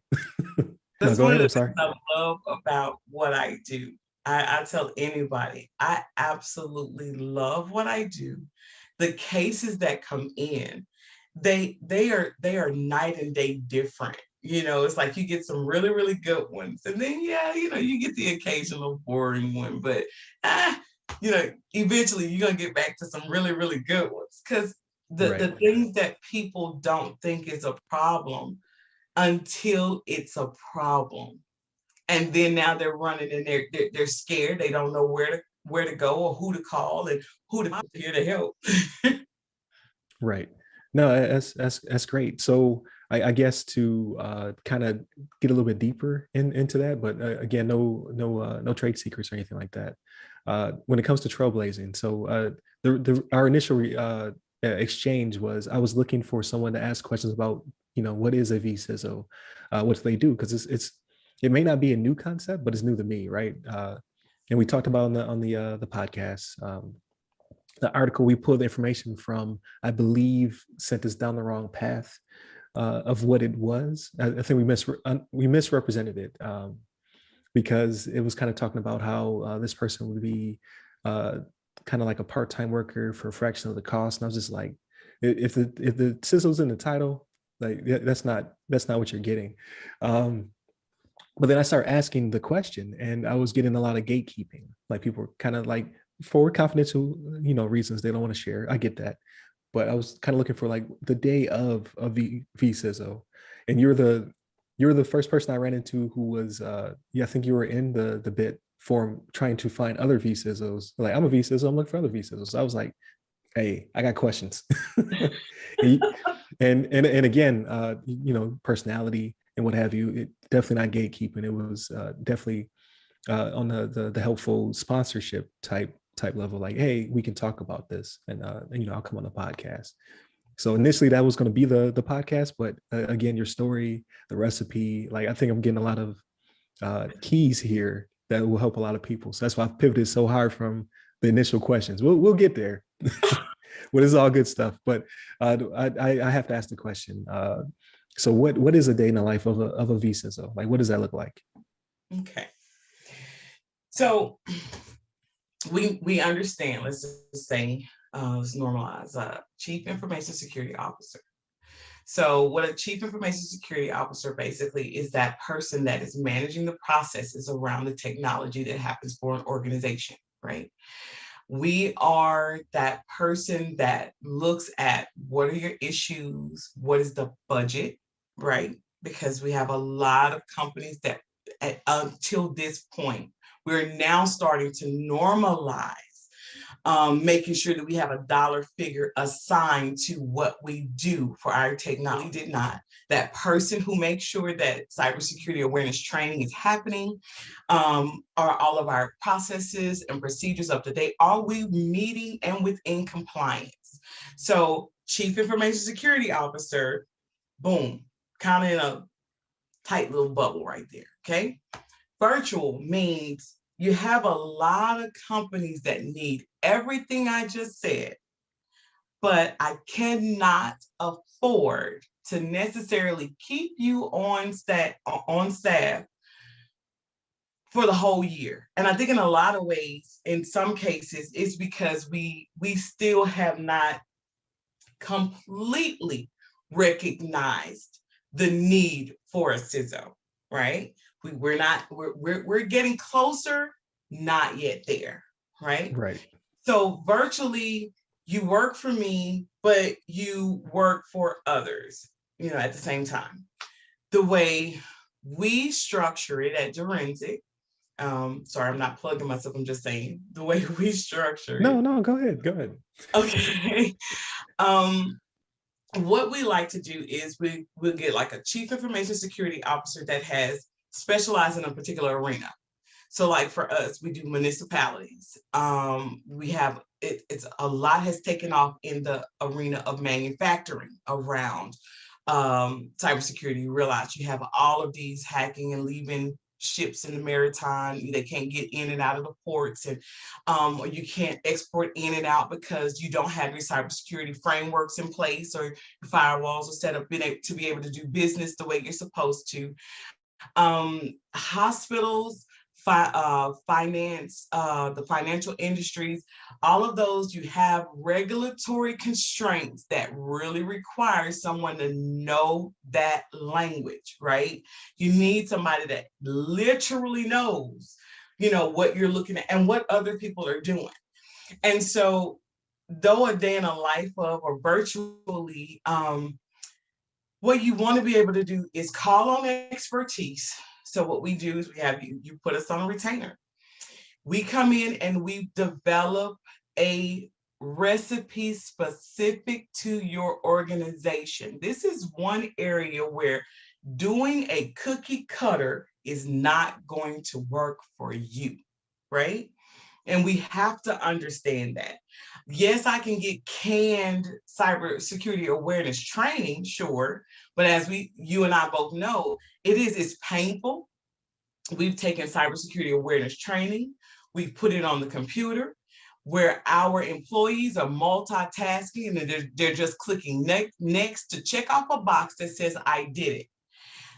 [SPEAKER 1] No,
[SPEAKER 2] that's
[SPEAKER 1] go
[SPEAKER 2] one
[SPEAKER 1] ahead.
[SPEAKER 2] of
[SPEAKER 1] I'm
[SPEAKER 2] the
[SPEAKER 1] sorry.
[SPEAKER 2] things I love about what I do. I tell anybody, I absolutely love what I do. The cases that come in, they are night and day different. It's like you get some really, really good ones. And then, you get the occasional boring one, but, eventually you're going to get back to some really, really good ones. Because the things that people don't think is a problem until it's a problem. And then now they're running and they're scared. They don't know where to go or who to call and who to here to help.
[SPEAKER 1] Right. No, that's great. So I guess to kind of get a little bit deeper into that, but again, no trade secrets or anything like that. When it comes to trailblazing, so our initial exchange was I was looking for someone to ask questions about what is a vCISO, what do they do, because it may not be a new concept, but it's new to me, right? And we talked about on the podcast. The article we pulled the information from, I believe, sent us down the wrong path of what it was. I think we misrepresented it because it was kind of talking about how this person would be kind of like a part-time worker for a fraction of the cost. And I was just like, if the CISO's in the title, like that's not what you're getting. But then I started asking the question, and I was getting a lot of gatekeeping. Like people were kind of like, for confidential, reasons they don't want to share. I get that, but I was kind of looking for like the day of vCISO, and you're the first person I ran into who was I think you were in the bit forum trying to find other vCISOs. Like I'm a vCISO, I'm looking for other vCISOs. So I was like, hey, I got questions, and again, personality and what have you. It definitely not gatekeeping. It was definitely on the helpful sponsorship type level, like, hey, we can talk about this, and I'll come on the podcast. So initially that was going to be the podcast, but again, your story, the recipe, like I think I'm getting a lot of keys here that will help a lot of people. So that's why I've pivoted so hard from the initial questions. We'll get there. Well, this is all good stuff, but I have to ask the question. So what is a day in the life of a vCISO? Like, what does that look like?
[SPEAKER 2] Okay. So we understand, let's just say, let's normalize Chief Information Security Officer. So what a Chief Information Security Officer basically is that person that is managing the processes around the technology that happens for an organization, right? We are that person that looks at what are your issues, what is the budget, right? Because we have a lot of companies that until this point, we're now starting to normalize, making sure that we have a dollar figure assigned to what we do for our technology. We did not. That person who makes sure that cybersecurity awareness training is happening, are all of our processes and procedures up to date? Are we meeting and within compliance? So Chief Information Security Officer, boom, kind of in a tight little bubble right there, okay? Virtual means you have a lot of companies that need everything I just said, but I cannot afford to necessarily keep you on staff for the whole year. And I think in a lot of ways, in some cases, it's because we still have not completely recognized the need for a CISO, right? We're getting closer, not yet there, right?
[SPEAKER 1] Right.
[SPEAKER 2] So virtually you work for me, but you work for others, at the same time. The way we structure it at Direnzic, sorry, I'm not plugging myself, I'm just saying the way we structure it.
[SPEAKER 1] No, go ahead.
[SPEAKER 2] Okay. What we like to do is we'll get like a chief information security officer that has specialized in a particular arena. So like for us, we do municipalities. We have, it's a lot has taken off in the arena of manufacturing around cybersecurity. You realize you have all of these hacking and leaving ships in the maritime. They can't get in and out of the ports, and or you can't export in and out because you don't have your cybersecurity frameworks in place, or your firewalls are set up to be able to do business the way you're supposed to. Hospitals, finance, the financial industries, all of those, you have regulatory constraints that really require someone to know that language, right? You need somebody that literally knows, what you're looking at and what other people are doing. And so, though a day in a life of or virtually, what you want to be able to do is call on expertise. So what we do is we have you put us on a retainer. We come in and we develop a recipe specific to your organization. This is one area where doing a cookie cutter is not going to work for you, right? And we have to understand that. Yes, I can get canned cybersecurity awareness training, sure, but as you and I both know, it's painful. We've taken cybersecurity awareness training, we've put it on the computer, where our employees are multitasking and they're just clicking next to check off a box that says, I did it.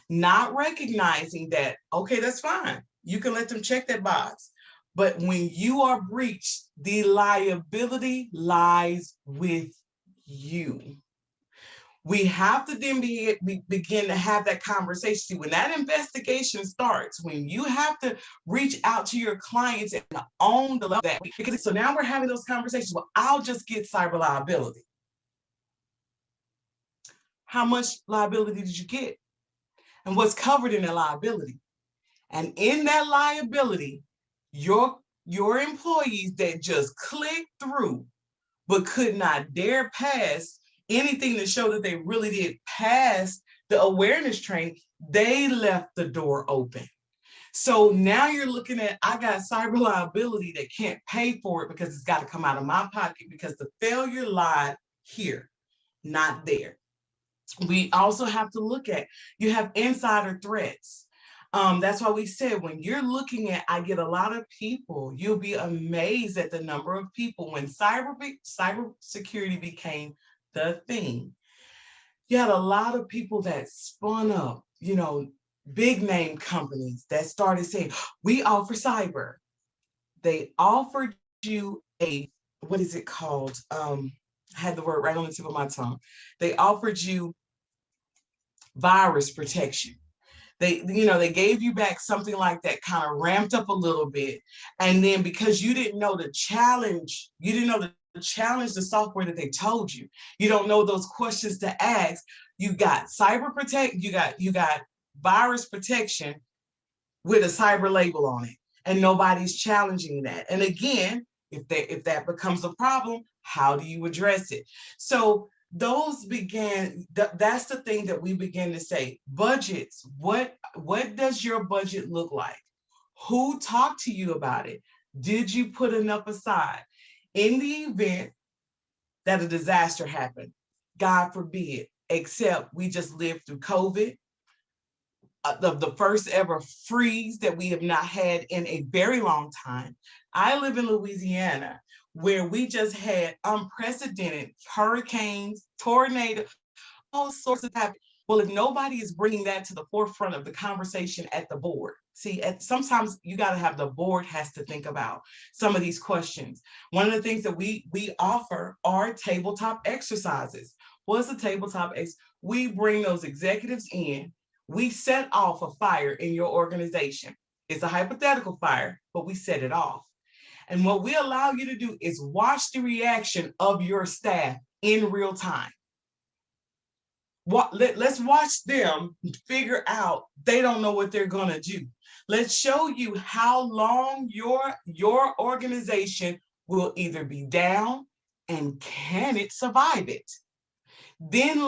[SPEAKER 2] Not recognizing that, okay, that's fine. You can let them check that box. But when you are breached, the liability lies with you. We have to then begin to have that conversation. When that investigation starts, when you have to reach out to your clients and own the level that, because so now we're having those conversations. Well, I'll just get cyber liability. How much liability did you get? And what's covered in that liability? And in that liability, your employees that just clicked through but could not dare pass anything to show that they really did pass the awareness training, they left the door open. So now you're looking at, I got cyber liability that can't pay for it because it's got to come out of my pocket because the failure lied here, not there. We also have to look at, you have insider threats. That's why we said, when you're looking at, I get a lot of people, you'll be amazed at the number of people when cybersecurity became the thing. You had a lot of people that spun up, big name companies that started saying, we offer cyber. They offered you what is it called? I had the word right on the tip of my tongue. They offered you virus protection. They gave you back something like that, kind of ramped up a little bit. And then because you didn't know the challenge, the software that they told you. You don't know those questions to ask. You got cyber protect, you got virus protection with a cyber label on it. And nobody's challenging that. And again, if that becomes a problem, how do you address it? So those that's the thing that we begin to say. Budgets, what does your budget look like? Who talked to you about it? Did you put enough aside? In the event that a disaster happened, God forbid, except we just lived through COVID, the first ever freeze that we have not had in a very long time. I live in Louisiana, where we just had unprecedented hurricanes, tornadoes, all sorts of happening. Well, if nobody is bringing that to the forefront of the conversation at the board, sometimes you got to have the board has to think about some of these questions. One of the things that we offer are tabletop exercises What's the tabletop X? We bring those executives in. We set off a fire in your organization. It's a hypothetical fire, but we set it off. And what we allow you to do is watch the reaction of your staff in real time. Let's watch them figure out they don't know what they're going to do. Let's show you how long your organization will either be down and can it survive it. Then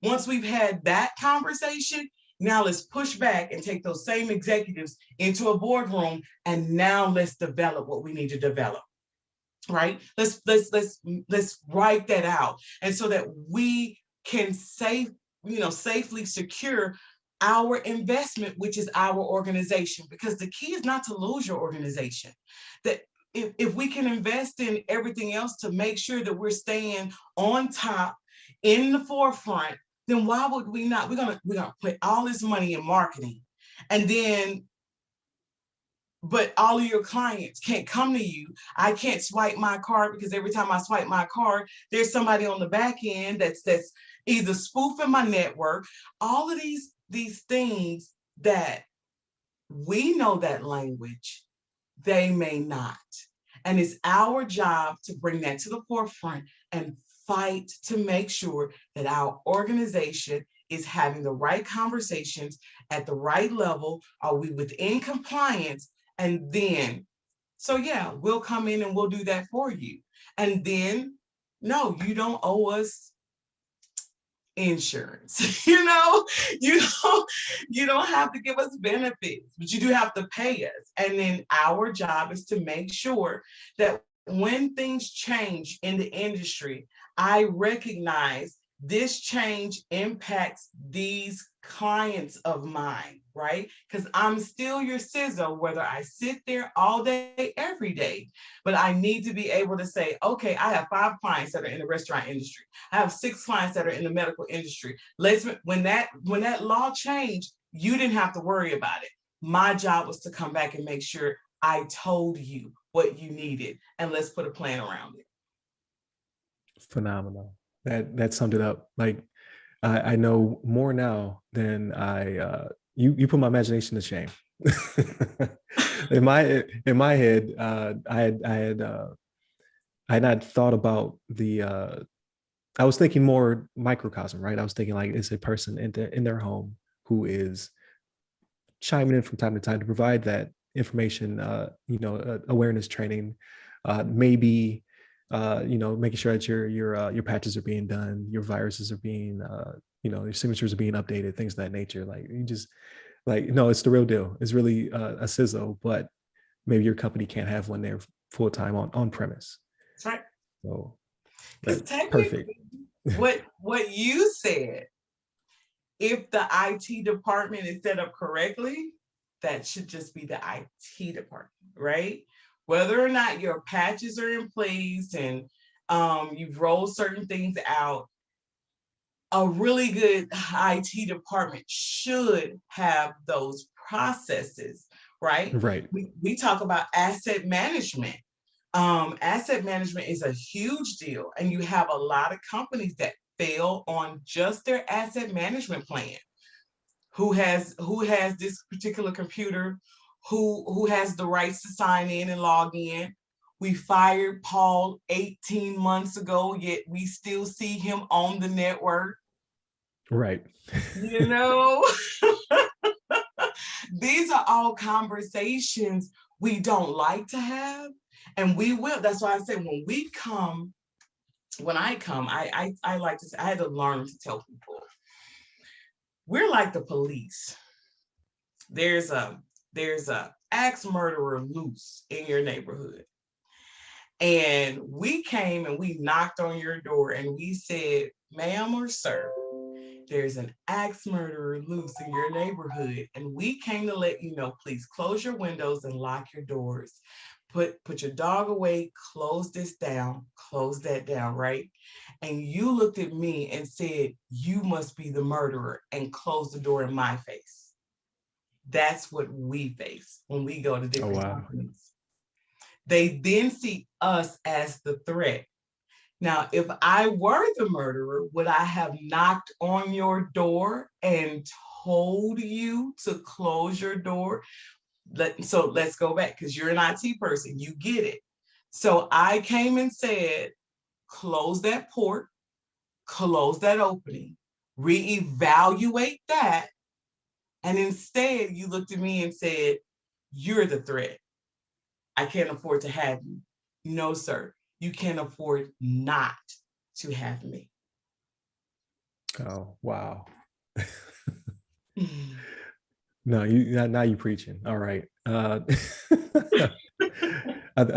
[SPEAKER 2] once we've had that conversation, now let's push back and take those same executives into a boardroom, and now let's develop what we need to develop. Right? Let's write that out, and so that we can safely secure our investment, which is our organization, because the key is not to lose your organization. That if we can invest in everything else to make sure that we're staying on top, in the forefront, then why would we not? We're gonna put all this money in marketing, and then but all of your clients can't come to you. I can't swipe my card because every time I swipe my card, there's somebody on the back end that's either spoofing my network. All of these things that we know that language, they may not. And it's our job to bring that to the forefront and fight to make sure that our organization is having the right conversations at the right level. Are we within compliance? And then, so yeah, we'll come in and we'll do that for you. And then, no, you don't owe us insurance. you don't have to give us benefits, but you do have to pay us. And then our job is to make sure that when things change in the industry, I recognize this change impacts these clients of mine, right? Because I'm still your CISO, whether I sit there all day, every day, but I need to be able to say, okay, I have 5 clients that are in the restaurant industry. I have 6 clients that are in the medical industry. When that law changed, you didn't have to worry about it. My job was to come back and make sure I told you what you needed, and let's put a plan around it.
[SPEAKER 1] Phenomenal. That summed it up. Like, I know more now than you put my imagination to shame. in my head, I had not thought about I was thinking more microcosm, right? I was thinking like it's a person in their home who is chiming in from time to time to provide that information, awareness training, maybe making sure that your patches are being done, your viruses are being, your signatures are being updated, things of that nature. Like, you just no, it's the real deal. It's really a CISO, but maybe your company can't have one there full time on premise.
[SPEAKER 2] That's right.
[SPEAKER 1] So
[SPEAKER 2] because
[SPEAKER 1] perfect.
[SPEAKER 2] what you said, if the IT department is set up correctly, that should just be the IT department, right? Whether or not your patches are in place and you've rolled certain things out, a really good IT department should have those processes, right?
[SPEAKER 1] Right.
[SPEAKER 2] We talk about asset management. Asset management is a huge deal, and you have a lot of companies that fail on just their asset management plan. Who has this particular computer? Who has the rights to sign in and log in? We fired Paul 18 months ago, yet we still see him on the network.
[SPEAKER 1] Right.
[SPEAKER 2] These are all conversations we don't like to have, and we will. That's why I say when I come, I like to say, I had to learn to tell people, we're like the police. There's a axe murderer loose in your neighborhood. And we came and we knocked on your door and we said, ma'am or sir, there's an axe murderer loose in your neighborhood. And we came to let you know, please close your windows and lock your doors. Put your dog away, close this down, close that down, right? And you looked at me and said, you must be the murderer, and closed the door in my face. That's what we face when we go to different companies. They then see us as the threat. Now, if I were the murderer, would I have knocked on your door and told you to close your door? So let's go back, because you're an IT person, you get it. So I came and said, close that port, close that opening, reevaluate that. And instead you looked at me and said, you're the threat. I can't afford to have you. No, sir, you can't afford not to have me.
[SPEAKER 1] Oh, wow. No, now you preaching. All right. I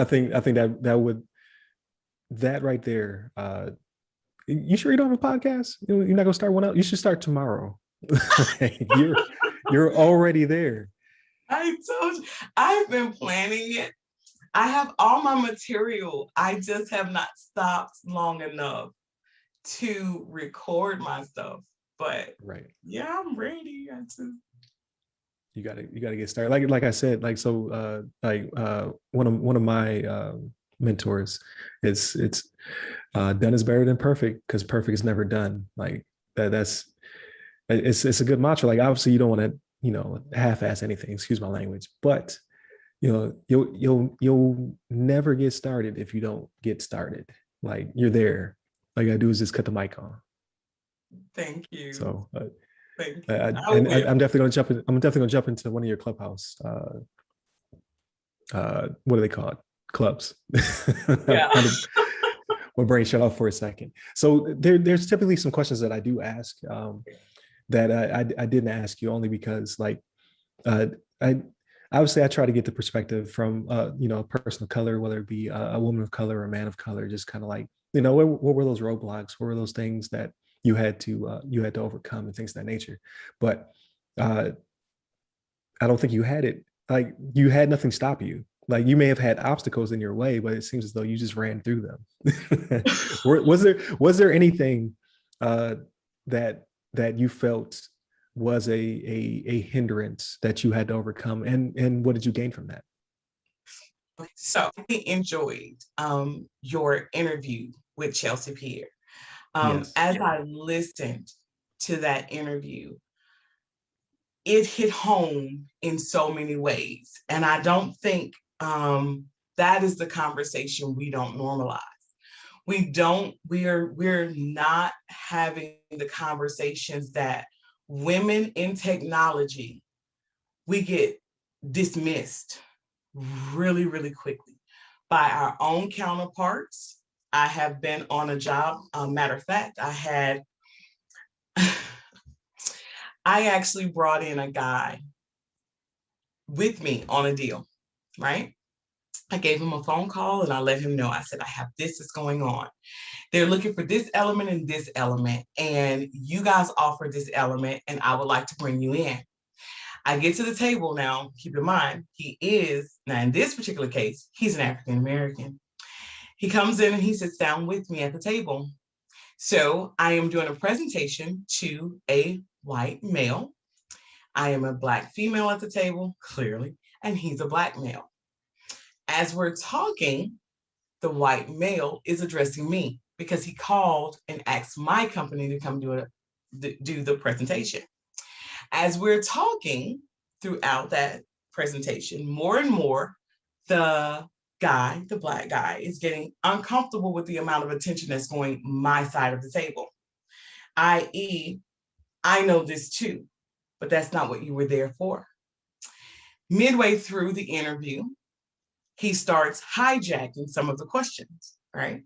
[SPEAKER 1] think that right there. You sure you don't have a podcast? You're not gonna start one out? You should start tomorrow. you're already there.
[SPEAKER 2] I told you, I've been planning it. I have all my material. I just have not stopped long enough to record my stuff. But
[SPEAKER 1] right,
[SPEAKER 2] yeah, I'm ready.
[SPEAKER 1] You gotta get started. Like I said, one of my mentors, it's done is better than perfect, because perfect is never done. Like that's it's a good mantra. Like obviously you don't want to half-ass anything. Excuse my language, but you'll never get started if you don't get started. Like you're there. All you gotta do is just cut the mic on.
[SPEAKER 2] Thank you.
[SPEAKER 1] So
[SPEAKER 2] thank you.
[SPEAKER 1] I'm definitely gonna jump in. I'm definitely gonna jump into one of your clubhouse. What do they call it? Clubs.
[SPEAKER 2] Yeah.
[SPEAKER 1] My brain shut off for a second. So there's typically some questions that I do ask that I didn't ask you, only because I obviously I try to get the perspective from a person of color, whether it be a woman of color or a man of color, just kind of like, what were those roadblocks? What were those things that you had to overcome and things of that nature? But I don't think you had it. Like you had nothing stop you. Like you may have had obstacles in your way, but it seems as though you just ran through them. was there anything that you felt was a hindrance that you had to overcome, and what did you gain from that?
[SPEAKER 2] So I enjoyed your interview with Chelsea Pierre.
[SPEAKER 1] Yes.
[SPEAKER 2] As I listened to that interview, it hit home in so many ways. And I don't think that is the conversation we don't normalize. We're not having the conversations that women in technology, we get dismissed really, really quickly by our own counterparts. I have been on a job, matter of fact, I actually brought in a guy with me on a deal, right? I gave him a phone call and I let him know. I said, I have this is going on. They're looking for this element and this element, and you guys offer this element, and I would like to bring you in. I get to the table now, keep in mind, now in this particular case, he's an African American. He comes in and he sits down with me at the table. So I am doing a presentation to a white male. I am a Black female at the table, clearly, and he's a Black male. As we're talking, the white male is addressing me because he called and asked my company to come do the presentation. As we're talking throughout that presentation, more and more, the Black guy, is getting uncomfortable with the amount of attention that's going my side of the table, i.e., I know this too, but that's not what you were there for. Midway through the interview, he starts hijacking some of the questions, right?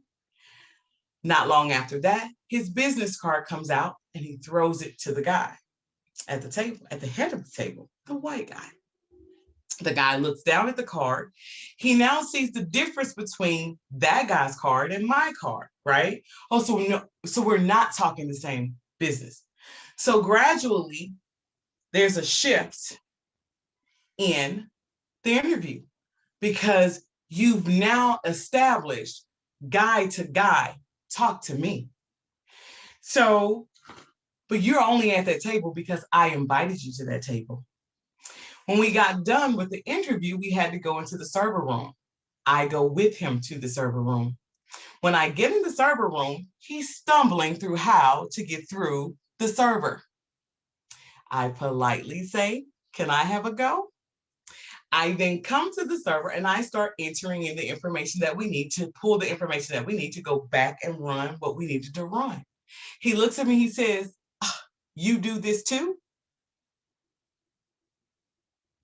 [SPEAKER 2] Not long after that, his business card comes out and he throws it to the guy at the table, at the head of the table, the white guy. The guy looks down at the card. He now sees the difference between that guy's card and my card, right? Oh, so we're not talking the same business. So gradually, there's a shift in the interview because you've now established guy to guy, talk to me. So, but you're only at that table because I invited you to that table. When we got done with the interview, we had to go into the server room. I go with him to the server room. When I get in the server room, he's stumbling through how to get through the server. I politely say, can I have a go? I then come to the server and I start entering in the information that we need to pull the information that we need to go back and run what we needed to run. He looks at me, he says, you do this too?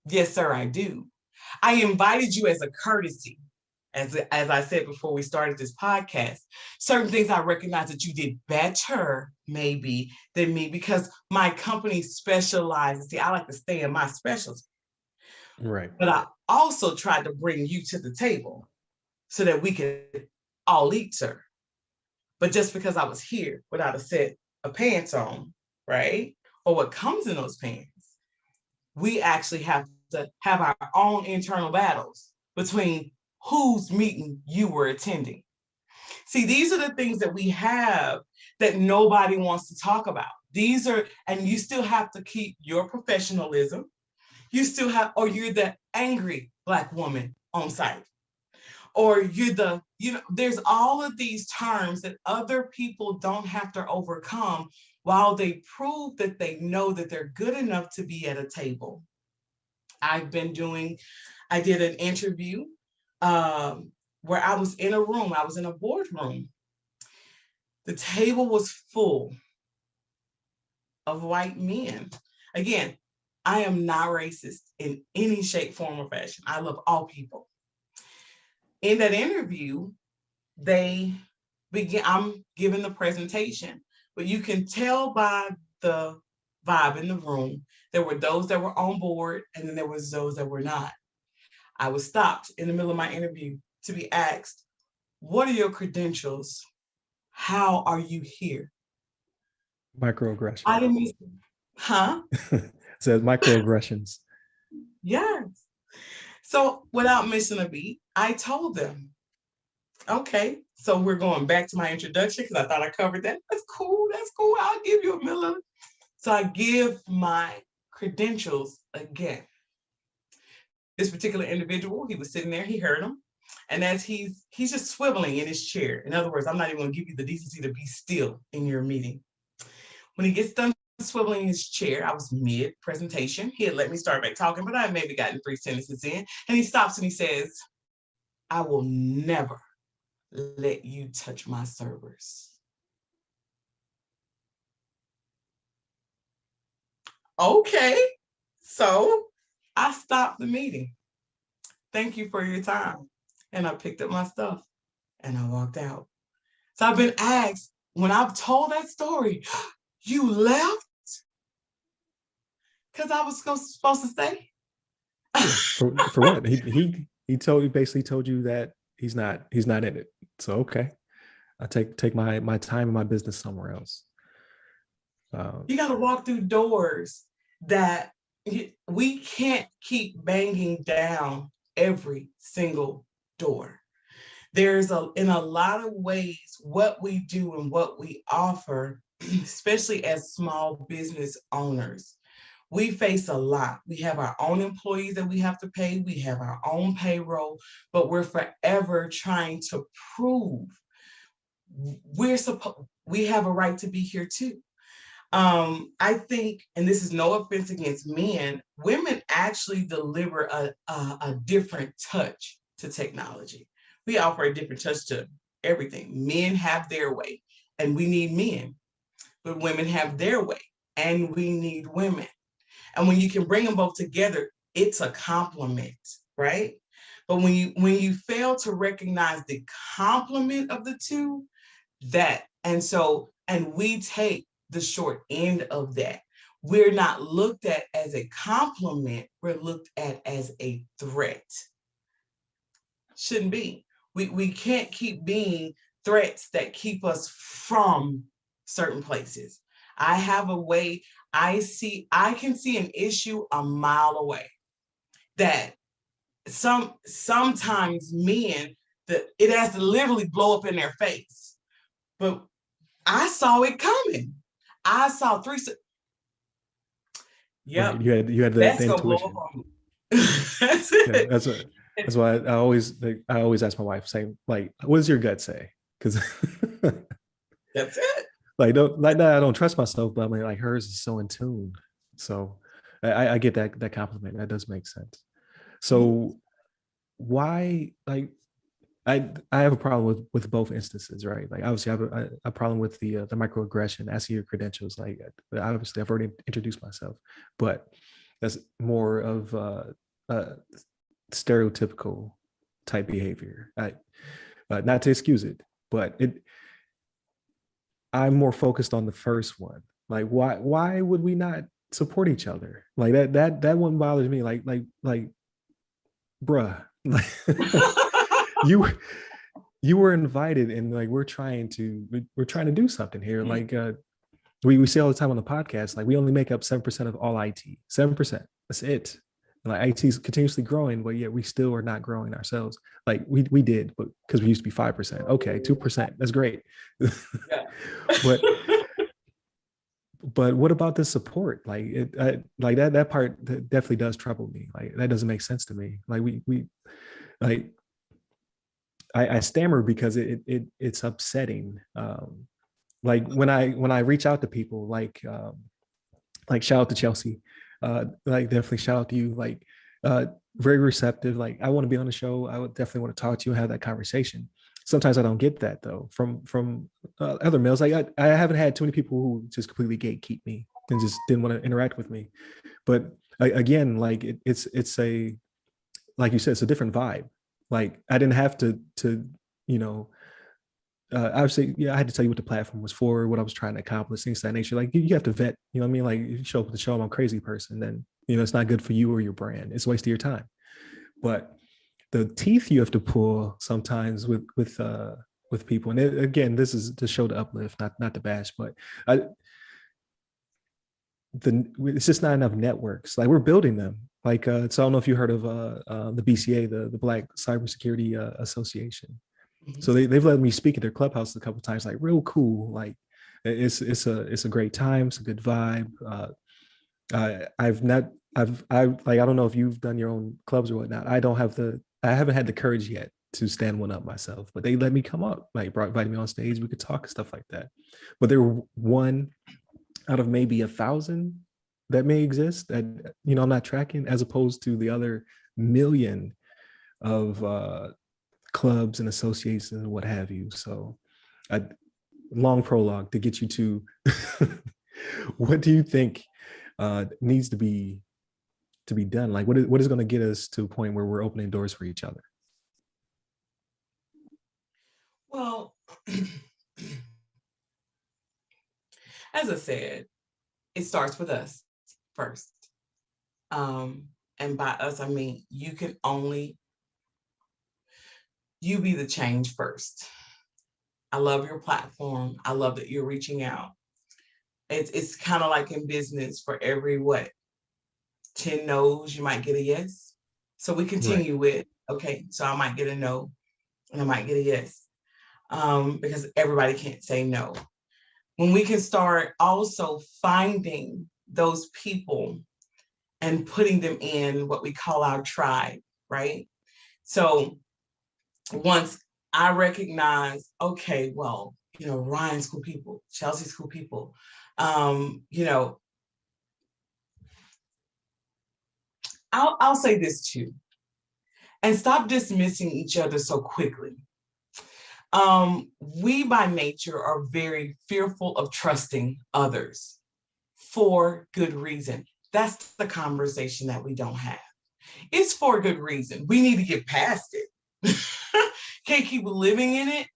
[SPEAKER 2] Yes, sir, I do. I invited you as a courtesy. As I said before we started this podcast, certain things I recognize that you did better maybe than me because my company specializes. See, I like to stay in my specialty.
[SPEAKER 1] Right.
[SPEAKER 2] But I also tried to bring you to the table so that we could all eat, sir. But just because I was here without a set of pants on, right? Or what comes in those pants, we actually have to have our own internal battles between whose meeting you were attending. See, these are the things that we have that nobody wants to talk about. These are, and you still have to keep your professionalism. You still have, or you're the angry Black woman on site. Or you're the, there's all of these terms that other people don't have to overcome while they prove that they know that they're good enough to be at a table. I did an interview where I was in a room, I was in a boardroom. The table was full of white men. Again, I am not racist in any shape, form, or fashion. I love all people. In that interview, I'm giving the presentation, but you can tell by the vibe in the room, there were those that were on board, and then there was those that were not. I was stopped in the middle of my interview to be asked, what are your credentials? How are you here?
[SPEAKER 1] Microaggression.
[SPEAKER 2] I didn't, huh?
[SPEAKER 1] It says microaggressions.
[SPEAKER 2] Yes. So without missing a beat, I told them, okay, so we're going back to my introduction because I thought I covered that. That's cool. I'll give you a minute. So I give my credentials again. This particular individual, he was sitting there, he heard him. And as he's just swiveling in his chair. In other words, I'm not even going to give you the decency to be still in your meeting. When he gets done swiveling in his chair, I was mid-presentation. He had let me start back talking, but I had maybe gotten 3 sentences in. And he stops and he says, I will never let you touch my servers. Okay, so I stopped the meeting. Thank you for your time. And I picked up my stuff and I walked out. So I've been asked, when I've told that story, you left? Because I was supposed to stay?
[SPEAKER 1] For what? He basically told you that he's not in it. So okay. I take my time and my business somewhere else.
[SPEAKER 2] You got to walk through doors that we can't keep banging down every single door. There's in a lot of ways what we do and what we offer, especially as small business owners, we face a lot. We have our own employees that we have to pay. We have our own payroll, but we're forever trying to prove we have a right to be here too. I think, and this is no offense against men, women actually deliver a different touch to technology. We offer a different touch to everything. Men have their way, and we need men, but women have their way, and we need women. And when you can bring them both together, it's a compliment, right? But when you fail to recognize the complement of the two, and we take the short end of that. We're not looked at as a compliment, we're looked at as a threat. Shouldn't be. We can't keep being threats that keep us from certain places. I have a way, I can see an issue a mile away that sometimes men, that it has to literally blow up in their face. But I saw it coming. I saw 3. Yep.
[SPEAKER 1] Right. You had the intuition.
[SPEAKER 2] That's it.
[SPEAKER 1] Yeah, that's why I always ask my wife, saying, like, what does your gut say? because
[SPEAKER 2] That's it.
[SPEAKER 1] like don't like that I don't trust myself, but I mean like hers is so in tune. So I get that compliment. That does make sense.
[SPEAKER 2] Mhm.
[SPEAKER 1] So why like I have a problem with both instances, right? Like obviously I have a problem with the microaggression, asking your credentials. Like obviously I've already introduced myself, but that's more of stereotypical type behavior. Not to excuse it, but I'm more focused on the first one. Like why would we not support each other? Like that one bothers me. Like bruh, you you were invited and like we're trying to do something here. Like we say all the time on the podcast, like we only make up 7% of all IT. 7%. That's it. And like IT is continuously growing, but yet we still are not growing ourselves. Like we did, but because we used to be 5%. Okay, 2%. That's great.
[SPEAKER 2] Yeah.
[SPEAKER 1] but but what about the support? Like like that part that definitely does trouble me. Like that doesn't make sense to me. Like we like I stammer because it's upsetting. Like when I reach out to people, like shout out to Chelsea, like definitely shout out to you, like very receptive. Like I want to be on the show. I would definitely want to talk to you and have that conversation. Sometimes I don't get that though from other males. Like I haven't had too many people who just completely gatekeep me and just didn't want to interact with me. But again, like it's a like you said, it's a different vibe. Like I didn't have to you know obviously, yeah, I had to tell you what the platform was for, what I was trying to accomplish, things of that nature. Like you have to vet, you know what I mean? Like if you show up at the show, I'm a crazy person, then it's not good for you or your brand. It's a waste of your time. But the teeth you have to pull sometimes with people, and again, this is to show the uplift, not to bash, but I, it's just not enough networks. Like we're building them. Like so, I don't know if you heard of the BCA, the Black Cybersecurity Association.
[SPEAKER 2] Mhm.
[SPEAKER 1] So they've let me speak at their clubhouse a couple of times, like real cool. Like it's a great time, it's a good vibe. I've not I like I don't know if you've done your own clubs or whatnot. I haven't had the courage yet to stand one up myself, but they let me come up, like invited me on stage. We could talk and stuff like that. But they were one out of maybe 1,000 that may exist that I'm not tracking, as opposed to the other million of clubs and associations and what have you. So, a long prologue to get you to what do you think needs to be done? Like, what is going to get us to a point where we're opening doors for each other?
[SPEAKER 2] Well, as I said, it starts with us first. And by us, I mean you can only you be the change first. I love your platform. I love that you're reaching out. It's kind of like in business, for every what 10 no's, you might get a yes. So we
[SPEAKER 1] Right.
[SPEAKER 2] continue with, okay, so I might get a no and I might get a yes, because everybody can't say no. When we can start also finding those people and putting them in what we call our tribe, right? So once I recognize, okay, well, Ryan's cool people, Chelsea's cool people, you know, I'll say this too, and stop dismissing each other so quickly. We by nature are very fearful of trusting others for good reason. That's the conversation that we don't have. It's for good reason. We need to get past it. Can't keep living in it,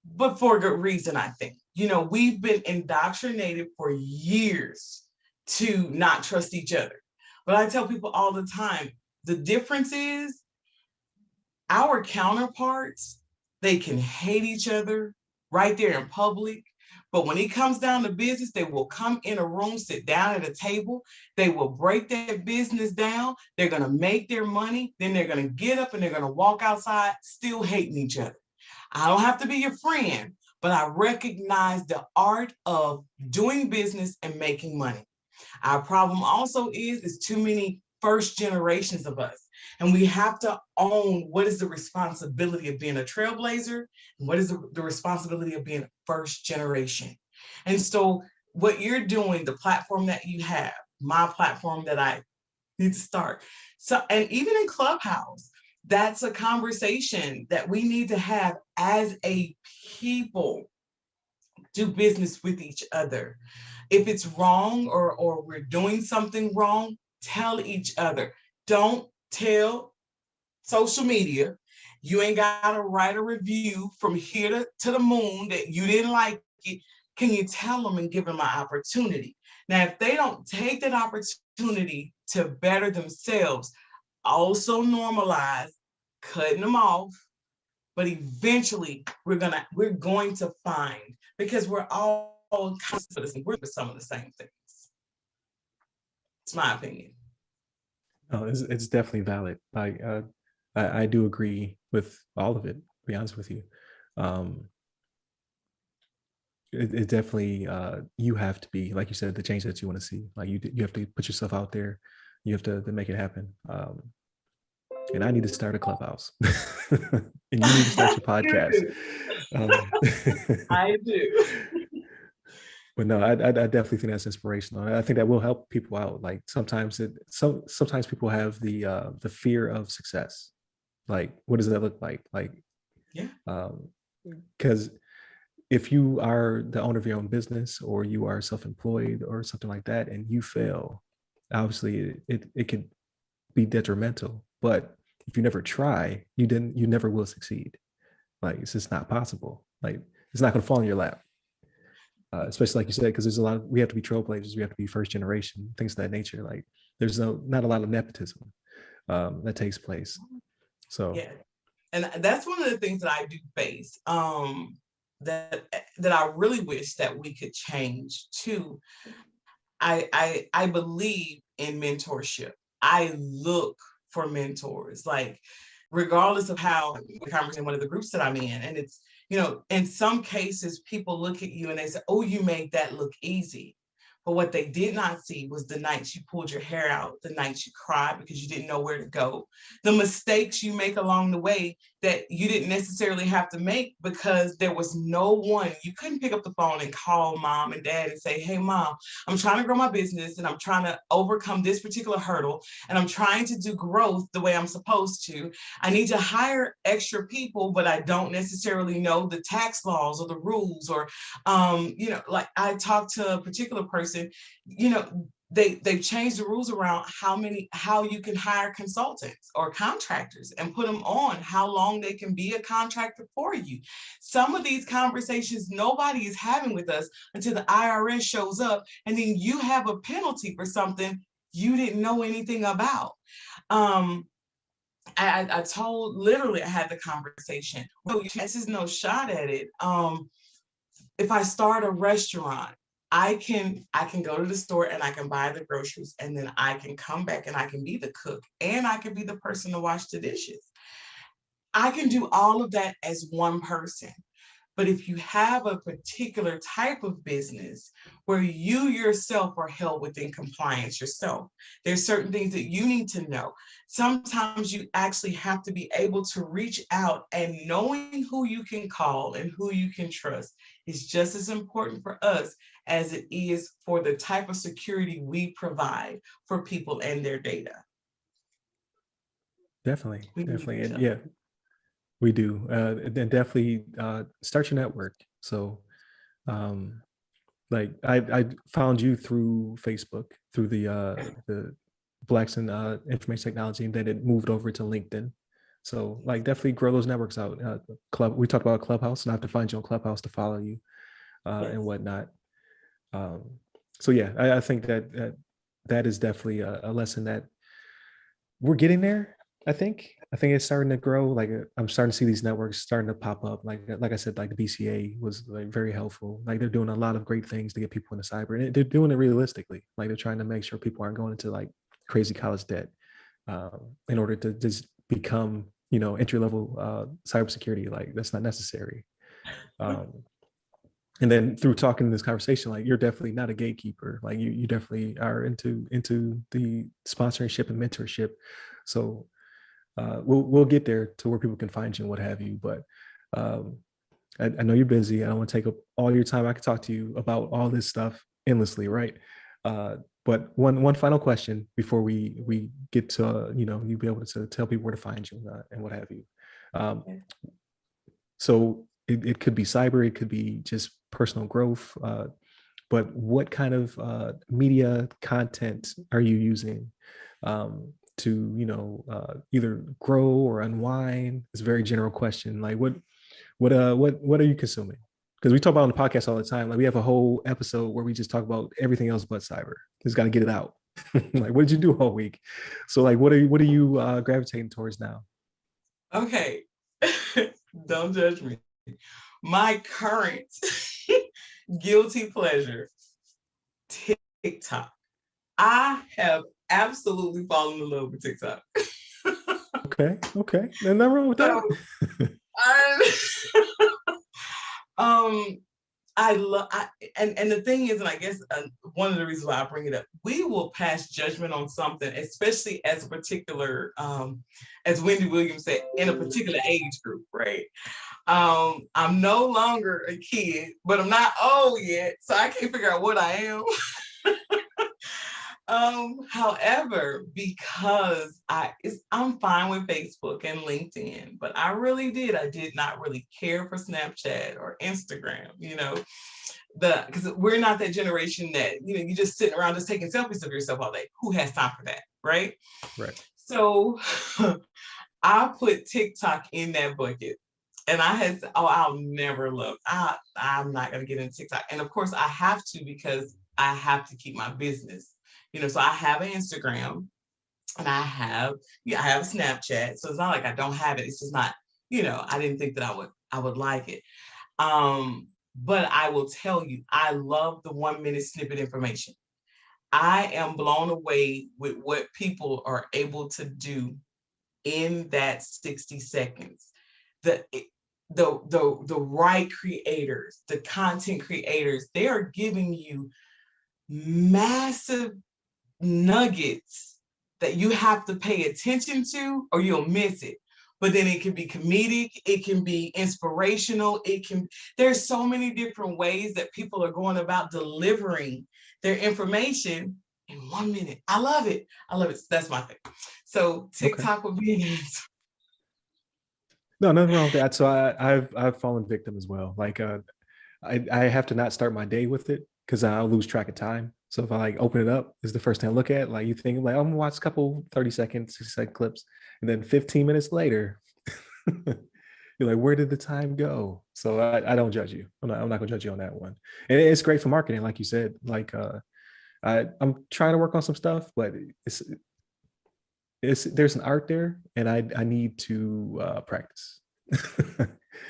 [SPEAKER 2] but for good reason, I think. We've been indoctrinated for years to not trust each other. But I tell people all the time, the difference is our counterparts, they can hate each other right there in public. But when it comes down to business, they will come in a room, sit down at a table. They will break their business down. They're going to make their money. Then they're going to get up and they're going to walk outside still hating each other. I don't have to be your friend, but I recognize the art of doing business and making money. Our problem also is too many first generations of us. And we have to own what is the responsibility of being a trailblazer and what is the responsibility of being first generation. And so what you're doing, the platform that you have, my platform that I need to start. So, and even in Clubhouse, that's a conversation that we need to have as a people, do business with each other. If it's wrong or we're doing something wrong, tell each other. Don't tell social media. You ain't got to write a review from here to the moon that you didn't like it. Can you tell them and give them an opportunity? Now, if they don't take that opportunity to better themselves, also normalize cutting them off. But eventually we're going to find, because we're all citizens, we're some of the same things. It's my opinion.
[SPEAKER 1] Oh, it's definitely valid. I do agree with all of it, to be honest with you. It definitely, you have to be, like you said, the change that you want to see. Like you have to put yourself out there. You have to make it happen. And I need to start a Clubhouse. And you need to start your podcast.
[SPEAKER 2] I do.
[SPEAKER 1] But no, I definitely think that's inspirational. I think that will help people out. Like sometimes people have the fear of success. Like, what does that look like? Like,
[SPEAKER 2] yeah,
[SPEAKER 1] because if you are the owner of your own business or you are self-employed or something like that, and you fail, obviously it could be detrimental. But if you never try, you never will succeed. Like, it's just not possible. Like, it's not going to fall in your lap. Especially like you said, because we have to be trailblazers, we have to be first generation, things of that nature. Like, there's not a lot of nepotism that takes place. So
[SPEAKER 2] yeah, and that's one of the things that I do face. That I really wish that we could change too. I believe in mentorship. I look for mentors, like regardless of how we converse in one of the groups that I'm in. And it's, in some cases, people look at you and they say, oh, you made that look easy. But what they did not see was the nights you pulled your hair out, the nights you cried because you didn't know where to go, the mistakes you make along the way that you didn't necessarily have to make because there was no one. You couldn't pick up the phone and call mom and dad and say, hey, mom, I'm trying to grow my business and I'm trying to overcome this particular hurdle and I'm trying to do growth the way I'm supposed to. I need to hire extra people, but I don't necessarily know the tax laws or the rules or, like I talked to a particular person, they've changed the rules around how you can hire consultants or contractors and put them on how long they can be a contractor for you. Some of these conversations nobody is having with us until the IRS shows up, and then you have a penalty for something you didn't know anything about. I told, literally, I had the conversation. Well, this is no shot at it. If I start a restaurant, I can go to the store and I can buy the groceries, and then I can come back and I can be the cook and I can be the person to wash the dishes. I can do all of that as one person. But if you have a particular type of business where you yourself are held within compliance yourself, there's certain things that you need to know. Sometimes you actually have to be able to reach out, and knowing who you can call and who you can trust is just as important for us as it is for the type of security we provide for people and their data.
[SPEAKER 1] Definitely. And yeah, we do. And definitely start your network. So like I found you through Facebook, through the Blacks in Information Technology, and then it moved over to LinkedIn. So like definitely grow those networks out. We talked about Clubhouse, and I have to find you on Clubhouse to follow you and whatnot. So yeah, I think that is definitely a lesson that we're getting there. I think it's starting to grow. Like I'm starting to see these networks starting to pop up. Like I said, like the BCA was like very helpful. Like they're doing a lot of great things to get people into cyber, and they're doing it realistically. Like they're trying to make sure people aren't going into like crazy college debt in order to just become, entry level cybersecurity. Like that's not necessary. And then through talking in this conversation, like you're definitely not a gatekeeper. Like you definitely are into the sponsorship and mentorship. So we'll get there to where people can find you and what have you. But I know you're busy. I don't want to take up all your time. I could talk to you about all this stuff endlessly, right? But one final question before we get to you be able to tell people where to find you and what have you. So it could be cyber, it could be just personal growth. But what kind of media content are you using to either grow or unwind? It's a very general question. Like what are you consuming? Because we talk about on the podcast all the time. Like we have a whole episode where we just talk about everything else but cyber. Just got to get it out. Like what did you do all week? So like what are you gravitating towards now?
[SPEAKER 2] Okay, don't judge me. My current guilty pleasure, TikTok. I have absolutely fallen in love with TikTok.
[SPEAKER 1] Okay. There's nothing wrong with that.
[SPEAKER 2] I love, and the thing is, and I guess one of the reasons why I bring it up, we will pass judgment on something, especially as a particular, as Wendy Williams said, in a particular age group, right? I'm no longer a kid, but I'm not old yet, so I can't figure out what I am. However, because I'm fine with Facebook and LinkedIn, but I did not really care for Snapchat or Instagram, because we're not that generation that, you just sitting around just taking selfies of yourself all day. Who has time for that, right?
[SPEAKER 1] Right.
[SPEAKER 2] So I put TikTok in that bucket. And I'll never look. I'm not going to get into TikTok. And of course I have to, because I have to keep my business, so I have an Instagram and I have a Snapchat. So it's not like I don't have it. It's just not, I didn't think that I would like it. But I will tell you, I love the 1 minute snippet information. I am blown away with what people are able to do in that 60 seconds. The right creators, the content creators, they are giving you massive nuggets that you have to pay attention to or you'll miss it. But then it can be comedic, it can be inspirational, there's so many different ways that people are going about delivering their information in 1 minute. I love it. That's my thing. So TikTok would be an answer.
[SPEAKER 1] No, nothing wrong with that. So I've fallen victim as well. Like I have to not start my day with it because I'll lose track of time. So if I like open it up, it's the first thing I look at. Like you think like I'm gonna watch a couple 30-second, 60-second clips, and then 15 minutes later, you're like, where did the time go? So I don't judge you. I'm not gonna judge you on that one. And it's great for marketing, like you said. Like I'm trying to work on some stuff, but there's an art there, and I need to practice.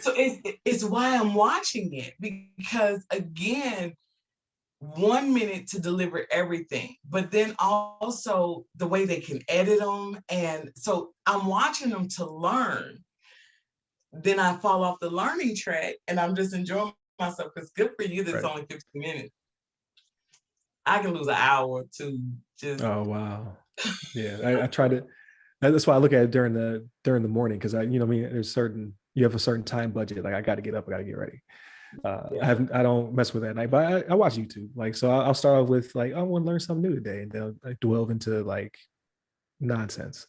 [SPEAKER 2] So it's why I'm watching it, because again, 1 minute to deliver everything, but then also the way they can edit them. And so I'm watching them to learn. Then I fall off the learning track and I'm just enjoying myself, because good for you, that's only 15 minutes. I can lose an hour or two.
[SPEAKER 1] Oh, wow. Yeah, I try to, that's why I look at it during the morning, because you have a certain time budget. Like I got to get up, I got to get ready. I don't mess with that night, but I watch YouTube. Like, so I'll start off with like, I want to learn something new today, and they'll like delve into like nonsense.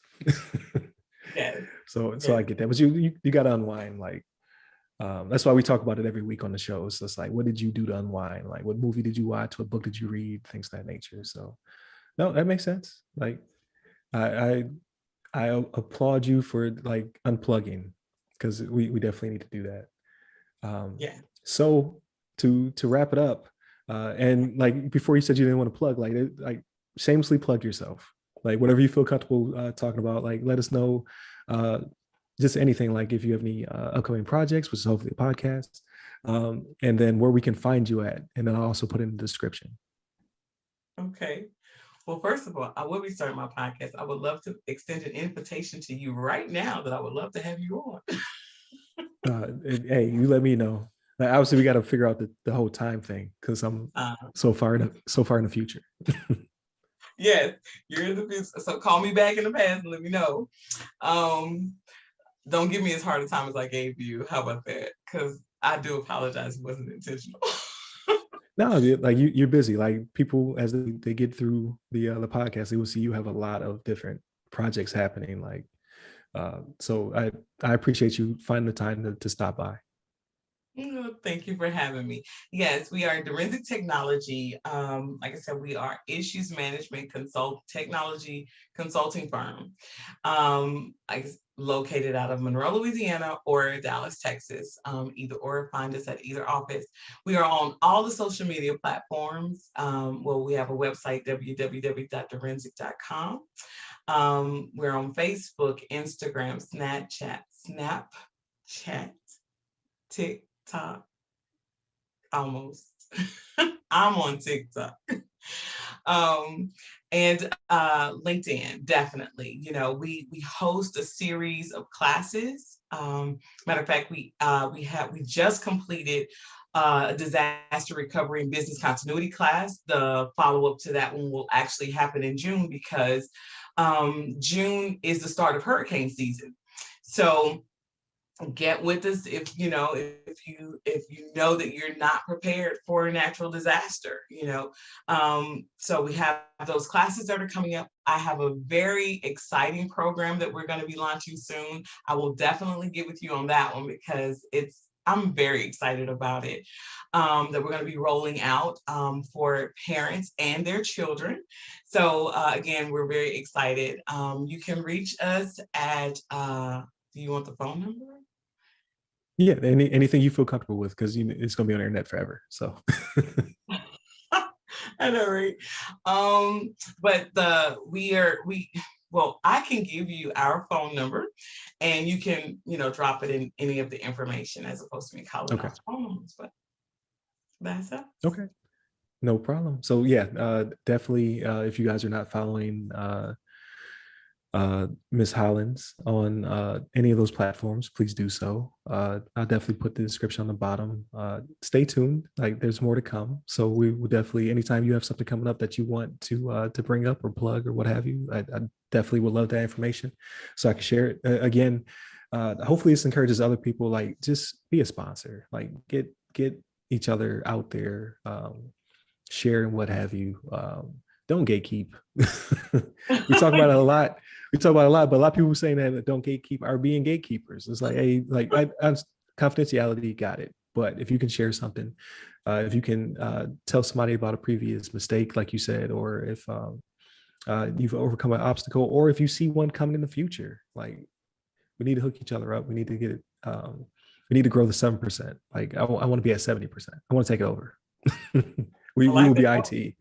[SPEAKER 2] Yeah.
[SPEAKER 1] So I get that, but you got to unwind. Like, that's why we talk about it every week on the show. So it's like, what did you do to unwind? Like, what movie did you watch? What book did you read? Things of that nature. So, no, that makes sense. Like, I applaud you for like unplugging, because we definitely need to do that. So to wrap it up, and like before you said you didn't want to plug, like shamelessly plug yourself. Like whatever you feel comfortable talking about, like let us know. Just anything, like if you have any upcoming projects, which is hopefully a podcast, and then where we can find you at, and then I'll also put in the description.
[SPEAKER 2] Okay. Well, first of all, I will be starting my podcast. I would love to extend an invitation to you right now that I would love to have you on.
[SPEAKER 1] Hey, you let me know. Like, obviously, we got to figure out the whole time thing, because I'm so far in the future.
[SPEAKER 2] Yes, you're in the business. So call me back in the past and let me know. Don't give me as hard a time as I gave you. How about that? Because I do apologize. It wasn't intentional.
[SPEAKER 1] No, like you're busy. Like people, as they get through the podcast, they will see you have a lot of different projects happening. Like, so I appreciate you finding the time to stop by.
[SPEAKER 2] Thank you for having me. Yes, we are Direnzic Technology. Like I said, we are issues management technology consulting firm. Located out of Monroe, Louisiana, or Dallas, Texas. Either or, find us at either office. We are on all the social media platforms. We have a website, www.direnzic.com. We're on Facebook, Instagram, Snapchat, TikTok, almost. I'm on TikTok. And LinkedIn, definitely. We host a series of classes. Matter of fact, we just completed a disaster recovery and business continuity class. The follow-up to that one will actually happen in June because June is the start of hurricane season. So get with us if you know that you're not prepared for a natural disaster. So we have those classes that are coming up. I have a very exciting program that we're going to be launching soon. I will definitely get with you on that one because I'm very excited about it, that we're going to be rolling out for parents and their children. So again, we're very excited. You can reach us at do you want the phone number?
[SPEAKER 1] Yeah, anything you feel comfortable with, because it's going to be on the internet forever. So
[SPEAKER 2] I know, right? But I can give you our phone number, and you can drop it in any of the information as opposed to me calling out phone numbers. But that's it.
[SPEAKER 1] Okay, no problem. So yeah, definitely. If you guys are not following Ms. Hollins on any of those platforms, please do so. I'll definitely put the description on the bottom. Stay tuned, like there's more to come. So we will definitely, anytime you have something coming up that you want to bring up or plug or what have you, I definitely would love that information so I can share it. Again, hopefully this encourages other people, like just be a sponsor, like get each other out there, share and what have you. Don't gatekeep. We talk about it a lot. But a lot of people saying that don't gatekeep are being gatekeepers. It's like, hey, like I'm confidentiality, got it. But if you can share something, if you can tell somebody about a previous mistake, like you said, or if you've overcome an obstacle, or if you see one coming in the future, like we need to hook each other up. We need to get it. We need to grow the 7%. Like I want to be at 70%. I want to take it over. we will be IT.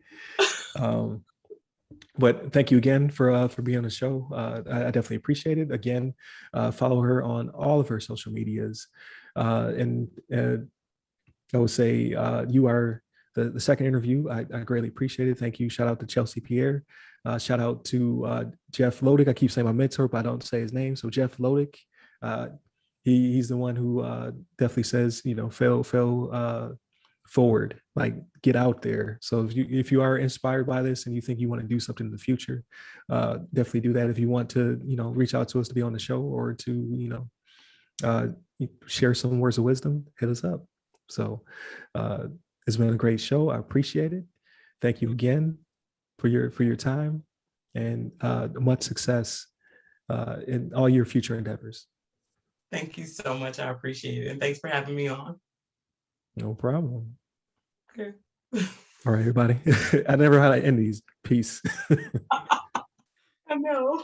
[SPEAKER 1] But thank you again for being on the show. I definitely appreciate it. Again, follow her on all of her social medias. And I would say you are the second interview. I greatly appreciate it. Thank you. Shout out to Chelsea Pierre. Shout out to Jeff Lodick. I keep saying my mentor, but I don't say his name. So Jeff Lodick, he's the one who definitely says, fail forward, like get out there. So if you are inspired by this and you think you want to do something in the future, definitely do that. If you want to reach out to us to be on the show or to share some words of wisdom, hit us up. So it's been a great show. I appreciate it. Thank you again for your time, and much success in all your future endeavors.
[SPEAKER 2] Thank you so much. I appreciate it, and thanks for having me on.
[SPEAKER 1] No problem.
[SPEAKER 2] Okay.
[SPEAKER 1] All right, everybody. I never had to end these. Peace.
[SPEAKER 2] I know.